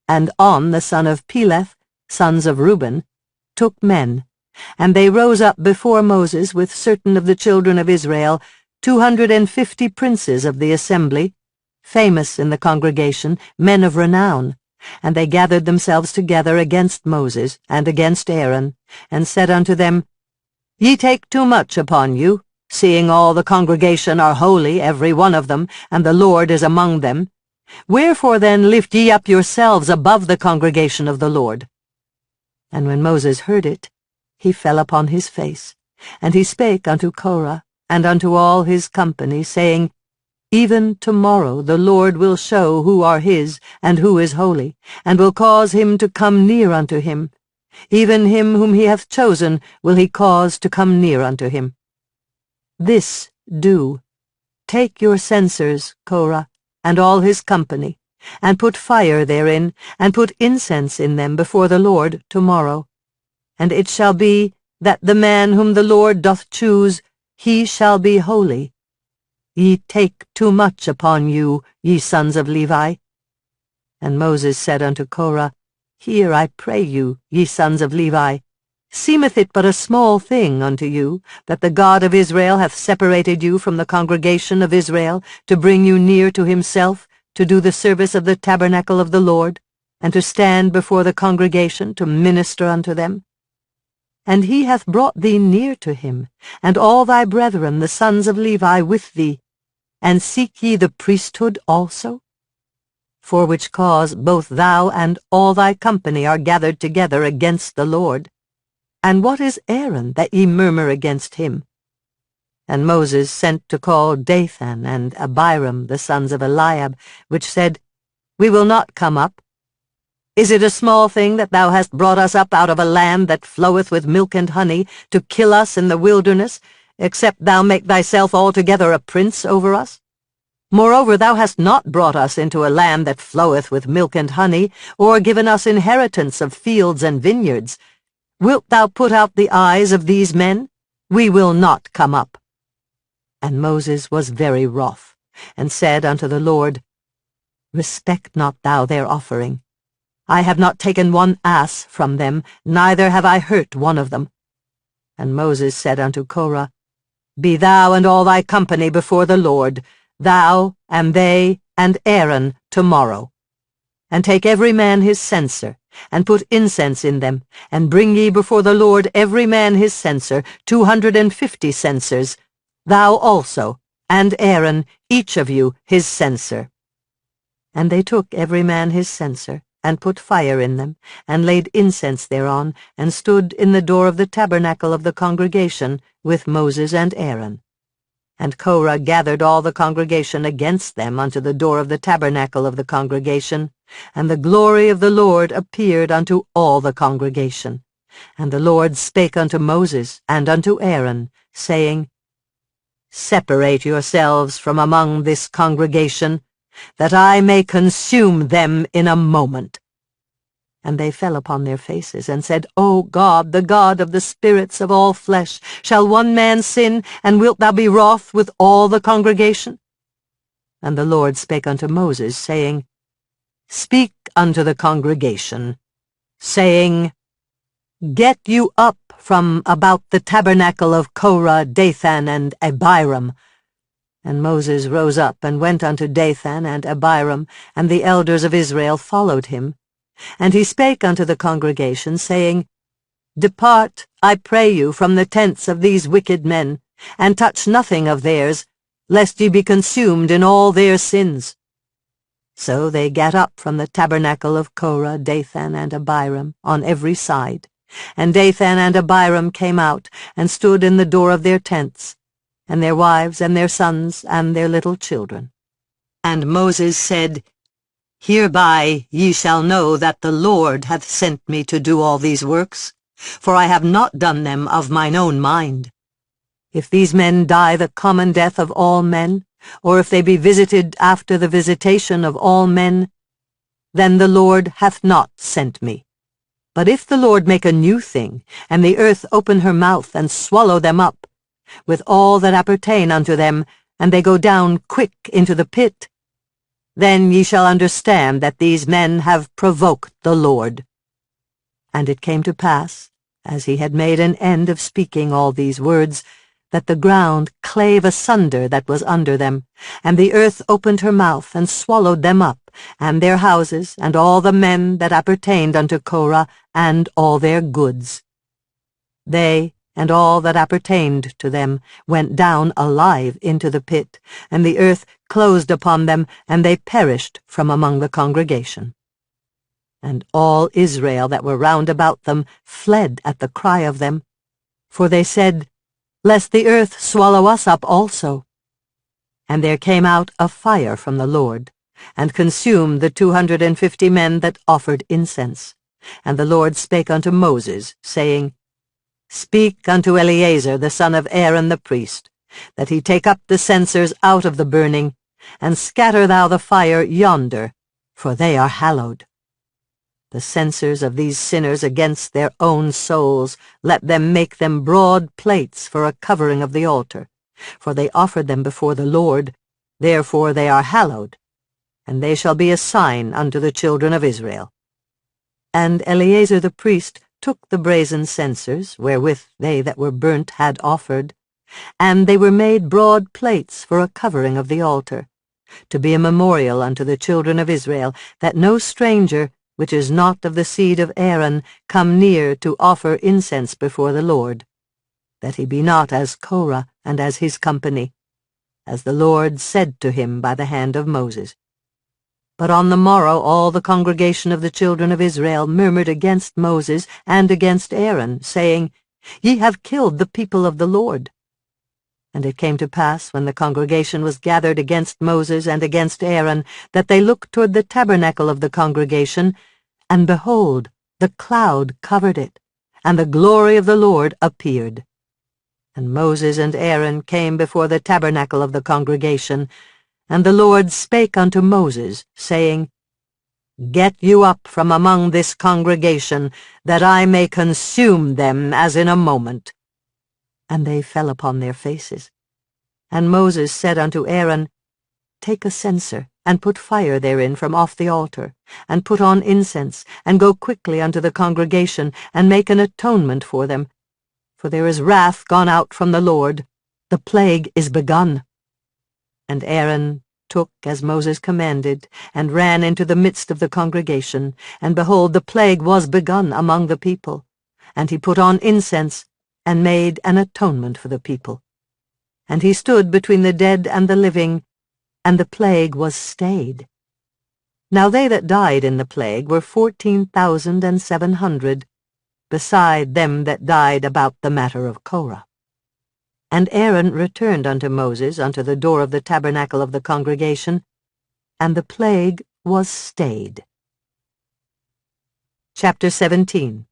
and On, the son of Peleth, sons of Reuben, took men, and they rose up before Moses with certain of the children of Israel, 250 princes of the assembly, famous in the congregation, men of renown. And they gathered themselves together against Moses and against Aaron, and said unto them, Ye take too much upon you, seeing all the congregation are holy, every one of them, and the Lord is among them. Wherefore then lift ye up yourselves above the congregation of the Lord? And when Moses heard it, he fell upon his face, and he spake unto Korah and unto all his company, saying, Even tomorrow the Lord will show who are his, and who is holy, and will cause him to come near unto him. Even him whom he hath chosen will he cause to come near unto him. This do. Take your censers, Korah, and all his company, and put fire therein, and put incense in them before the Lord tomorrow. And it shall be that the man whom the Lord doth choose, he shall be holy. Ye take too much upon you, ye sons of Levi. And Moses said unto Korah, Hear, I pray you, ye sons of Levi. Seemeth it but a small thing unto you, that the God of Israel hath separated you from the congregation of Israel, to bring you near to himself, to do the service of the tabernacle of the Lord, and to stand before the congregation to minister unto them? And he hath brought thee near to him, and all thy brethren the sons of Levi with thee, and seek ye the priesthood also? For which cause both thou and all thy company are gathered together against the Lord. And what is Aaron, that ye murmur against him? And Moses sent to call Dathan and Abiram, the sons of Eliab, which said, We will not come up. Is it a small thing that thou hast brought us up out of a land that floweth with milk and honey, to kill us in the wilderness, except thou make thyself altogether a prince over us? Moreover, thou hast not brought us into a land that floweth with milk and honey, or given us inheritance of fields and vineyards. Wilt thou put out the eyes of these men? We will not come up. And Moses was very wroth, and said unto the Lord, Respect not thou their offering. I have not taken one ass from them, neither have I hurt one of them. And Moses said unto Korah, Be thou and all thy company before the Lord, thou and they and Aaron tomorrow. And take every man his censer, and put incense in them, and bring ye before the Lord every man his censer, 250 censers, thou also, and Aaron, each of you his censer. And they took every man his censer, and put fire in them, and laid incense thereon, and stood in the door of the tabernacle of the congregation with Moses and Aaron. And Korah gathered all the congregation against them unto the door of the tabernacle of the congregation, and the glory of the Lord appeared unto all the congregation. And the Lord spake unto Moses and unto Aaron, saying, Separate yourselves from among this congregation, that I may consume them in a moment. And they fell upon their faces, and said, O God, the God of the spirits of all flesh, shall one man sin, and wilt thou be wroth with all the congregation? And the Lord spake unto Moses, saying, Speak unto the congregation, saying, Get you up from about the tabernacle of Korah, Dathan, and Abiram. And Moses rose up and went unto Dathan and Abiram, and the elders of Israel followed him. And he spake unto the congregation, saying, Depart, I pray you, from the tents of these wicked men, and touch nothing of theirs, lest ye be consumed in all their sins. So they gat up from the tabernacle of Korah, Dathan, and Abiram, on every side. And Dathan and Abiram came out, and stood in the door of their tents, and their wives, and their sons, and their little children. And Moses said, Hereby ye shall know that the Lord hath sent me to do all these works, for I have not done them of mine own mind. If these men die the common death of all men, or if they be visited after the visitation of all men, then the Lord hath not sent me. But if the Lord make a new thing, and the earth open her mouth, and swallow them up, with all that appertain unto them, and they go down quick into the pit, then ye shall understand that these men have provoked the Lord. And it came to pass, as he had made an end of speaking all these words, that the ground clave asunder that was under them, and the earth opened her mouth, and swallowed them up, and their houses, and all the men that appertained unto Korah, and all their goods. They, and all that appertained to them, went down alive into the pit, and the earth closed upon them, and they perished from among the congregation. And all Israel that were round about them fled at the cry of them, for they said, Lest the earth swallow us up also. And there came out a fire from the Lord, and consumed the 250 men that offered incense. And the Lord spake unto Moses, saying, Speak unto Eleazar the son of Aaron the priest, that he take up the censers out of the burning, and scatter thou the fire yonder, for they are hallowed. The censers of these sinners against their own souls, let them make them broad plates for a covering of the altar, for they offered them before the Lord, therefore they are hallowed, and they shall be a sign unto the children of Israel. And Eleazar the priest took the brazen censers, wherewith they that were burnt had offered, and they were made broad plates for a covering of the altar, to be a memorial unto the children of Israel, that no stranger, which is not of the seed of Aaron, come near to offer incense before the Lord, that he be not as Korah and as his company, as the Lord said to him by the hand of Moses. But on the morrow all the congregation of the children of Israel murmured against Moses and against Aaron, saying, Ye have killed the people of the Lord. And it came to pass, when the congregation was gathered against Moses and against Aaron, that they looked toward the tabernacle of the congregation, and behold, the cloud covered it, and the glory of the Lord appeared. And Moses and Aaron came before the tabernacle of the congregation, and the Lord spake unto Moses, saying, Get you up from among this congregation, that I may consume them as in a moment. And they fell upon their faces. And Moses said unto Aaron, Take a censer, and put fire therein from off the altar, and put on incense, and go quickly unto the congregation, and make an atonement for them. For there is wrath gone out from the Lord, the plague is begun. And Aaron took as Moses commanded, and ran into the midst of the congregation, and behold, the plague was begun among the people. And he put on incense, and made an atonement for the people. And he stood between the dead and the living, and the plague was stayed. Now they that died in the plague were 14,700, beside them that died about the matter of Korah. And Aaron returned unto Moses unto the door of the tabernacle of the congregation, and the plague was stayed. Chapter 17.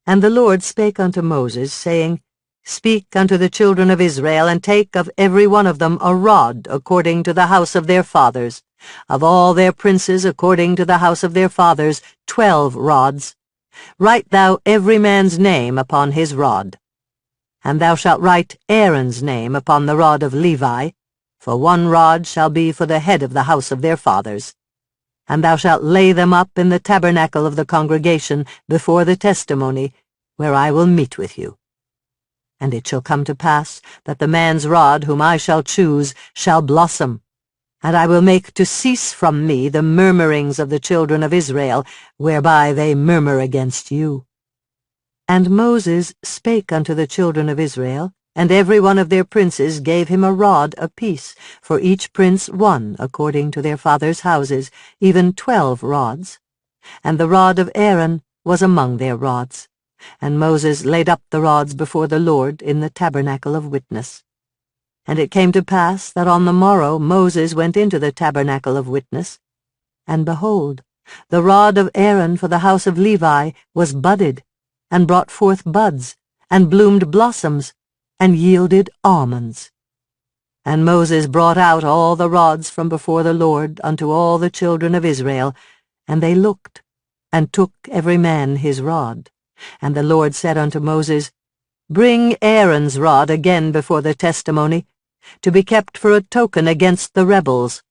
And the Lord spake unto Moses, saying, Speak unto the children of Israel, and take of every one of them a rod according to the house of their fathers, of all their princes according to the house of their fathers, 12 rods. Write thou every man's name upon his rod. And thou shalt write Aaron's name upon the rod of Levi, for 1 rod shall be for the head of the house of their fathers. And thou shalt lay them up in the tabernacle of the congregation before the testimony, where I will meet with you. And it shall come to pass that the man's rod whom I shall choose shall blossom, and I will make to cease from me the murmurings of the children of Israel, whereby they murmur against you. And Moses spake unto the children of Israel, and every one of their princes gave him a rod apiece, for each prince one according to their fathers' houses, even 12 rods. And the rod of Aaron was among their rods. And Moses laid up the rods before the Lord in the tabernacle of witness. And it came to pass that on the morrow Moses went into the tabernacle of witness, and behold, the rod of Aaron for the house of Levi was budded, and brought forth buds, and bloomed blossoms, and yielded almonds. And Moses brought out all the rods from before the Lord unto all the children of Israel, and they looked, and took every man his rod. And the Lord said unto Moses, Bring Aaron's rod again before the testimony, to be kept for a token against the rebels,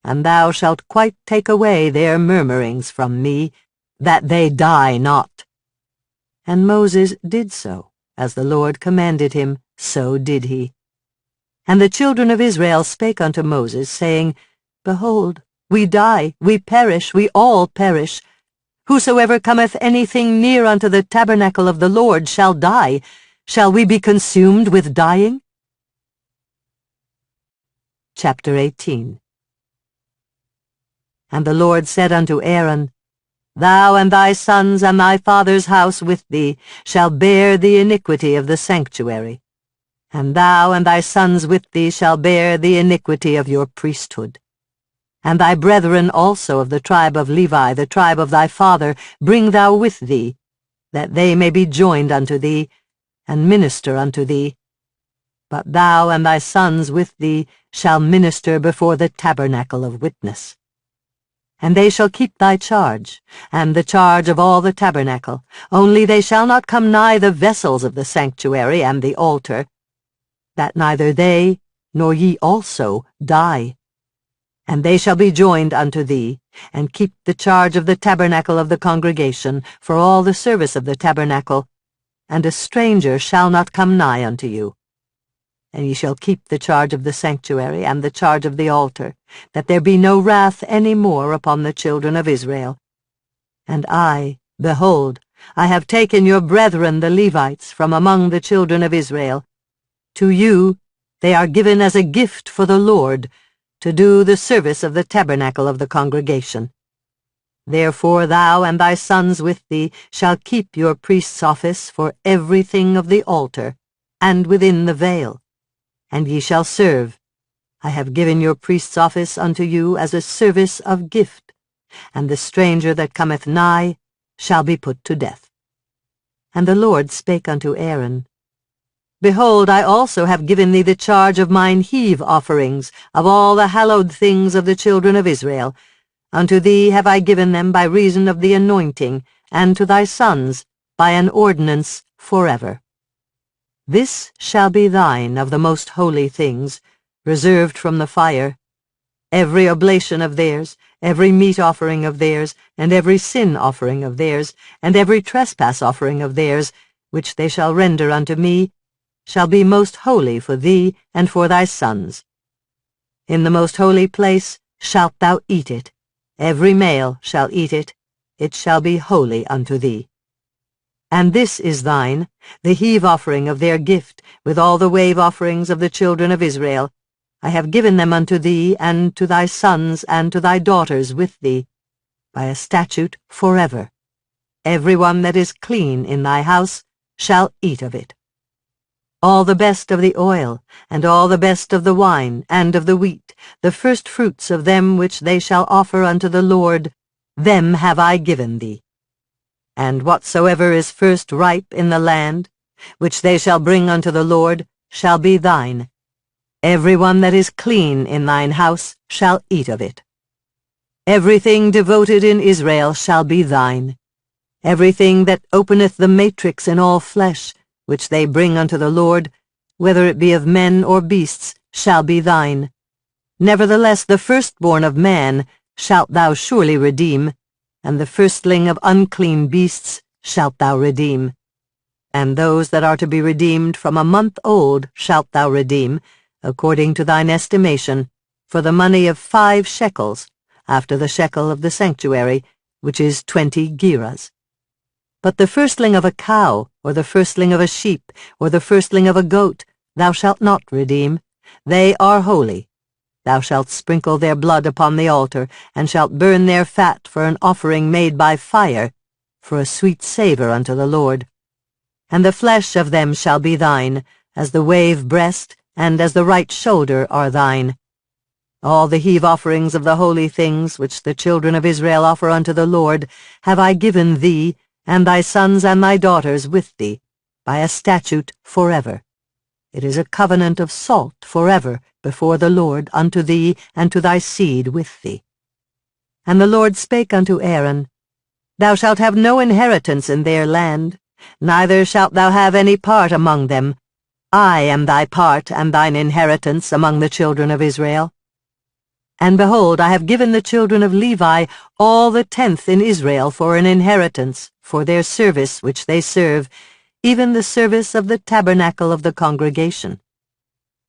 and thou shalt quite take away their murmurings from me, that they die not. And Moses did so, as the Lord commanded him, so did he. And the children of Israel spake unto Moses, saying, Behold, we die, we perish, we all perish. Whosoever cometh anything near unto the tabernacle of the Lord shall die. Shall we be consumed with dying? Chapter 18. And the Lord said unto Aaron, Thou and thy sons and thy father's house with thee shall bear the iniquity of the sanctuary, and thou and thy sons with thee shall bear the iniquity of your priesthood. And thy brethren also of the tribe of Levi, the tribe of thy father, bring thou with thee, that they may be joined unto thee, and minister unto thee. But thou and thy sons with thee shall minister before the tabernacle of witness. And they shall keep thy charge, and the charge of all the tabernacle, only they shall not come nigh the vessels of the sanctuary and the altar, that neither they nor ye also die. And they shall be joined unto thee, and keep the charge of the tabernacle of the congregation, for all the service of the tabernacle, and a stranger shall not come nigh unto you. And ye shall keep the charge of the sanctuary and the charge of the altar, that there be no wrath any more upon the children of Israel. And I, behold, I have taken your brethren the Levites from among the children of Israel. To you they are given as a gift for the Lord, to do the service of the tabernacle of the congregation. Therefore thou and thy sons with thee shall keep your priest's office for everything of the altar, and within the veil. And ye shall serve. I have given your priest's office unto you as a service of gift, and the stranger that cometh nigh shall be put to death. And the Lord spake unto Aaron, Behold, I also have given thee the charge of mine heave offerings, of all the hallowed things of the children of Israel. Unto thee have I given them by reason of the anointing, and to thy sons by an ordinance forever. This shall be thine of the most holy things, reserved from the fire. Every oblation of theirs, every meat offering of theirs, and every sin offering of theirs, and every trespass offering of theirs, which they shall render unto me, shall be most holy for thee and for thy sons. In the most holy place shalt thou eat it. Every male shall eat it. It shall be holy unto thee. And this is thine, the heave offering of their gift, with all the wave offerings of the children of Israel. I have given them unto thee, and to thy sons, and to thy daughters with thee, by a statute forever. Every one that is clean in thy house shall eat of it. All the best of the oil, and all the best of the wine, and of the wheat, the first fruits of them which they shall offer unto the Lord, them have I given thee. And whatsoever is first ripe in the land, which they shall bring unto the Lord, shall be thine. Every one that is clean in thine house shall eat of it. Everything devoted in Israel shall be thine. Everything that openeth the matrix in all flesh, which they bring unto the Lord, whether it be of men or beasts, shall be thine. Nevertheless the firstborn of man shalt thou surely redeem, and the firstling of unclean beasts shalt thou redeem. And those that are to be redeemed from a month old shalt thou redeem, according to thine estimation, for the money of 5 shekels, after the shekel of the sanctuary, which is 20 gerahs. But the firstling of a cow, or the firstling of a sheep, or the firstling of a goat, thou shalt not redeem. They are holy. Thou shalt sprinkle their blood upon the altar, and shalt burn their fat for an offering made by fire, for a sweet savour unto the Lord. And the flesh of them shall be thine, as the wave breast, and as the right shoulder are thine. All the heave offerings of the holy things which the children of Israel offer unto the Lord have I given thee, and thy sons and thy daughters with thee, by a statute forever. It is a covenant of salt forever before the Lord unto thee and to thy seed with thee. And the Lord spake unto Aaron, Thou shalt have no inheritance in their land, neither shalt thou have any part among them. I am thy part and thine inheritance among the children of Israel. And behold, I have given the children of Levi all the 10th in Israel for an inheritance, for their service which they serve, even the service of the tabernacle of the congregation.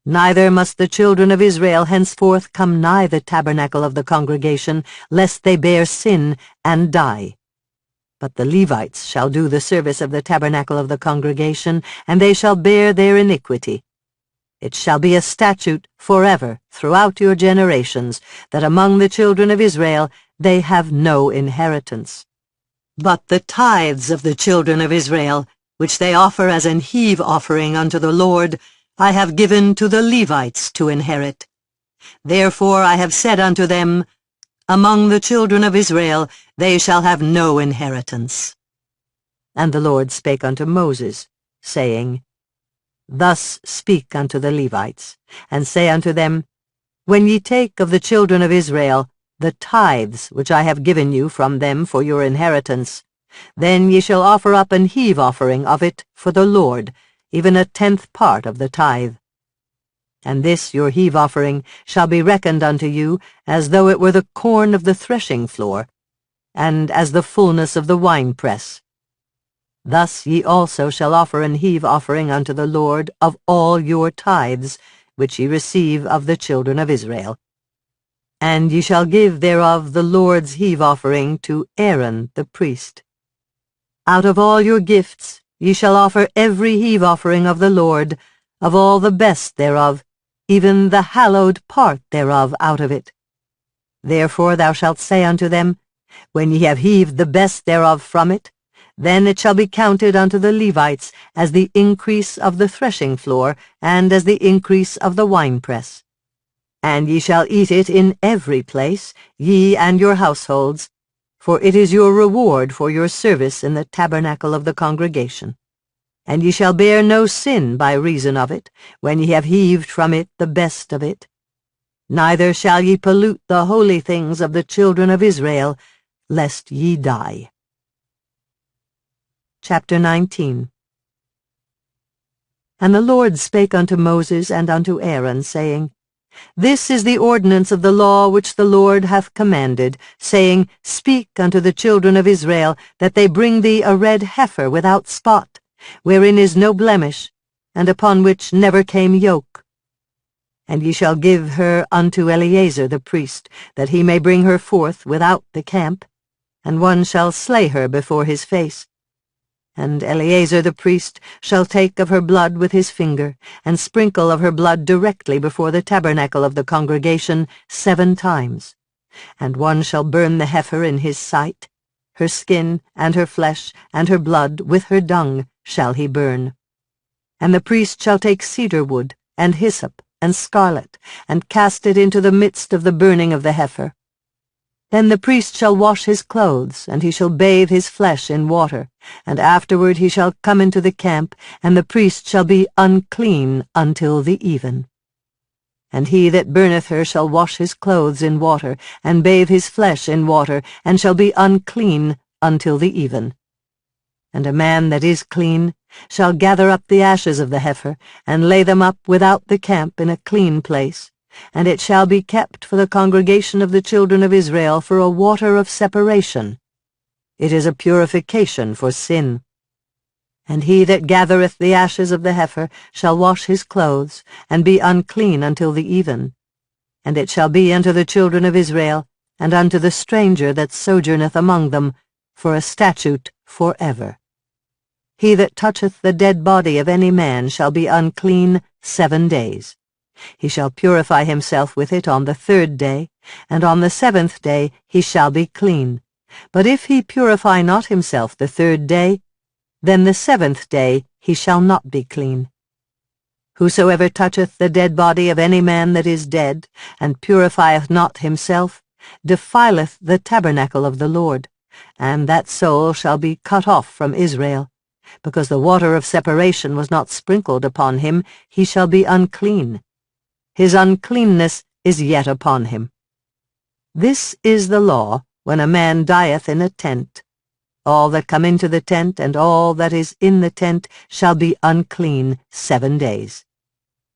Neither must the children of Israel henceforth come nigh the tabernacle of the congregation, lest they bear sin and die. But the Levites shall do the service of the tabernacle of the congregation, and they shall bear their iniquity. It shall be a statute forever throughout your generations, that among the children of Israel they have no inheritance. But the tithes of the children of Israel, which they offer as an heave offering unto the Lord, I have given to the Levites to inherit. Therefore I have said unto them, Among the children of Israel they shall have no inheritance. And the Lord spake unto Moses, saying, Thus speak unto the Levites, and say unto them, When ye take of the children of Israel the tithes which I have given you from them for your inheritance, then ye shall offer up an heave offering of it for the Lord, even a 10th part of the tithe. And this your heave offering shall be reckoned unto you as though it were the corn of the threshing floor, and as the fullness of the winepress. Thus ye also shall offer an heave offering unto the Lord of all your tithes, which ye receive of the children of Israel. And ye shall give thereof the Lord's heave offering to Aaron the priest. Out of all your gifts ye shall offer every heave offering of the Lord, of all the best thereof, even the hallowed part thereof out of it. Therefore thou shalt say unto them, When ye have heaved the best thereof from it, then it shall be counted unto the Levites as the increase of the threshing floor, and as the increase of the winepress. And ye shall eat it in every place, ye and your households, for it is your reward for your service in the tabernacle of the congregation. And ye shall bear no sin by reason of it, when ye have heaved from it the best of it. Neither shall ye pollute the holy things of the children of Israel, lest ye die. Chapter 19. And the Lord spake unto Moses and unto Aaron, saying, This is the ordinance of the law which the Lord hath commanded, saying, Speak unto the children of Israel, that they bring thee a red heifer without spot, wherein is no blemish, and upon which never came yoke. And ye shall give her unto Eleazar the priest, that he may bring her forth without the camp, and one shall slay her before his face. And Eleazar the priest shall take of her blood with his finger, and sprinkle of her blood directly before the tabernacle of the congregation 7 times. And one shall burn the heifer in his sight. Her skin, and her flesh, and her blood, with her dung, shall he burn. And the priest shall take cedar wood, and hyssop, and scarlet, and cast it into the midst of the burning of the heifer. Then the priest shall wash his clothes, and he shall bathe his flesh in water, and afterward he shall come into the camp, and the priest shall be unclean until the even. And he that burneth her shall wash his clothes in water, and bathe his flesh in water, and shall be unclean until the even. And a man that is clean shall gather up the ashes of the heifer, and lay them up without the camp in a clean place, and it shall be kept for the congregation of the children of Israel for a water of separation. It is a purification for sin. And he that gathereth the ashes of the heifer shall wash his clothes, and be unclean until the even. And it shall be unto the children of Israel, and unto the stranger that sojourneth among them, for a statute for ever. He that toucheth the dead body of any man shall be unclean 7 days. He shall purify himself with it on the 3rd day, and on the 7th day he shall be clean. But if he purify not himself the 3rd day, then the 7th day he shall not be clean. Whosoever toucheth the dead body of any man that is dead, and purifieth not himself, defileth the tabernacle of the Lord, and that soul shall be cut off from Israel. Because the water of separation was not sprinkled upon him, he shall be unclean. His uncleanness is yet upon him. This is the law when a man dieth in a tent. All that come into the tent and all that is in the tent shall be unclean 7 days.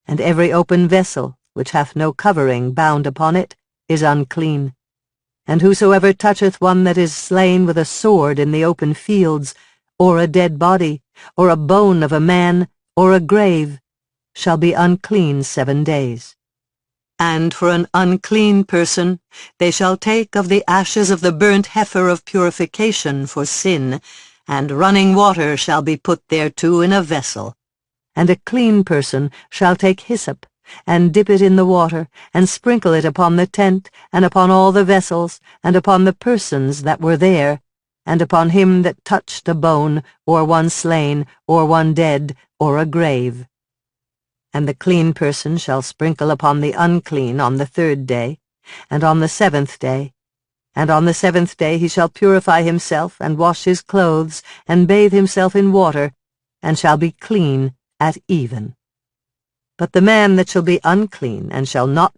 And every open vessel, which hath no covering bound upon it, is unclean. And whosoever toucheth one that is slain with a sword in the open fields, or a dead body, or a bone of a man, or a grave, shall be unclean 7 days. And for an unclean person they shall take of the ashes of the burnt heifer of purification for sin, and running water shall be put thereto in a vessel. And a clean person shall take hyssop, and dip it in the water, and sprinkle it upon the tent, and upon all the vessels, and upon the persons that were there, and upon him that touched a bone, or one slain, or one dead, or a grave. And the clean person shall sprinkle upon the unclean on the 3rd day, and on the 7th day. And on the 7th day he shall purify himself, and wash his clothes, and bathe himself in water, and shall be clean at even. But the man that shall be unclean, and shall not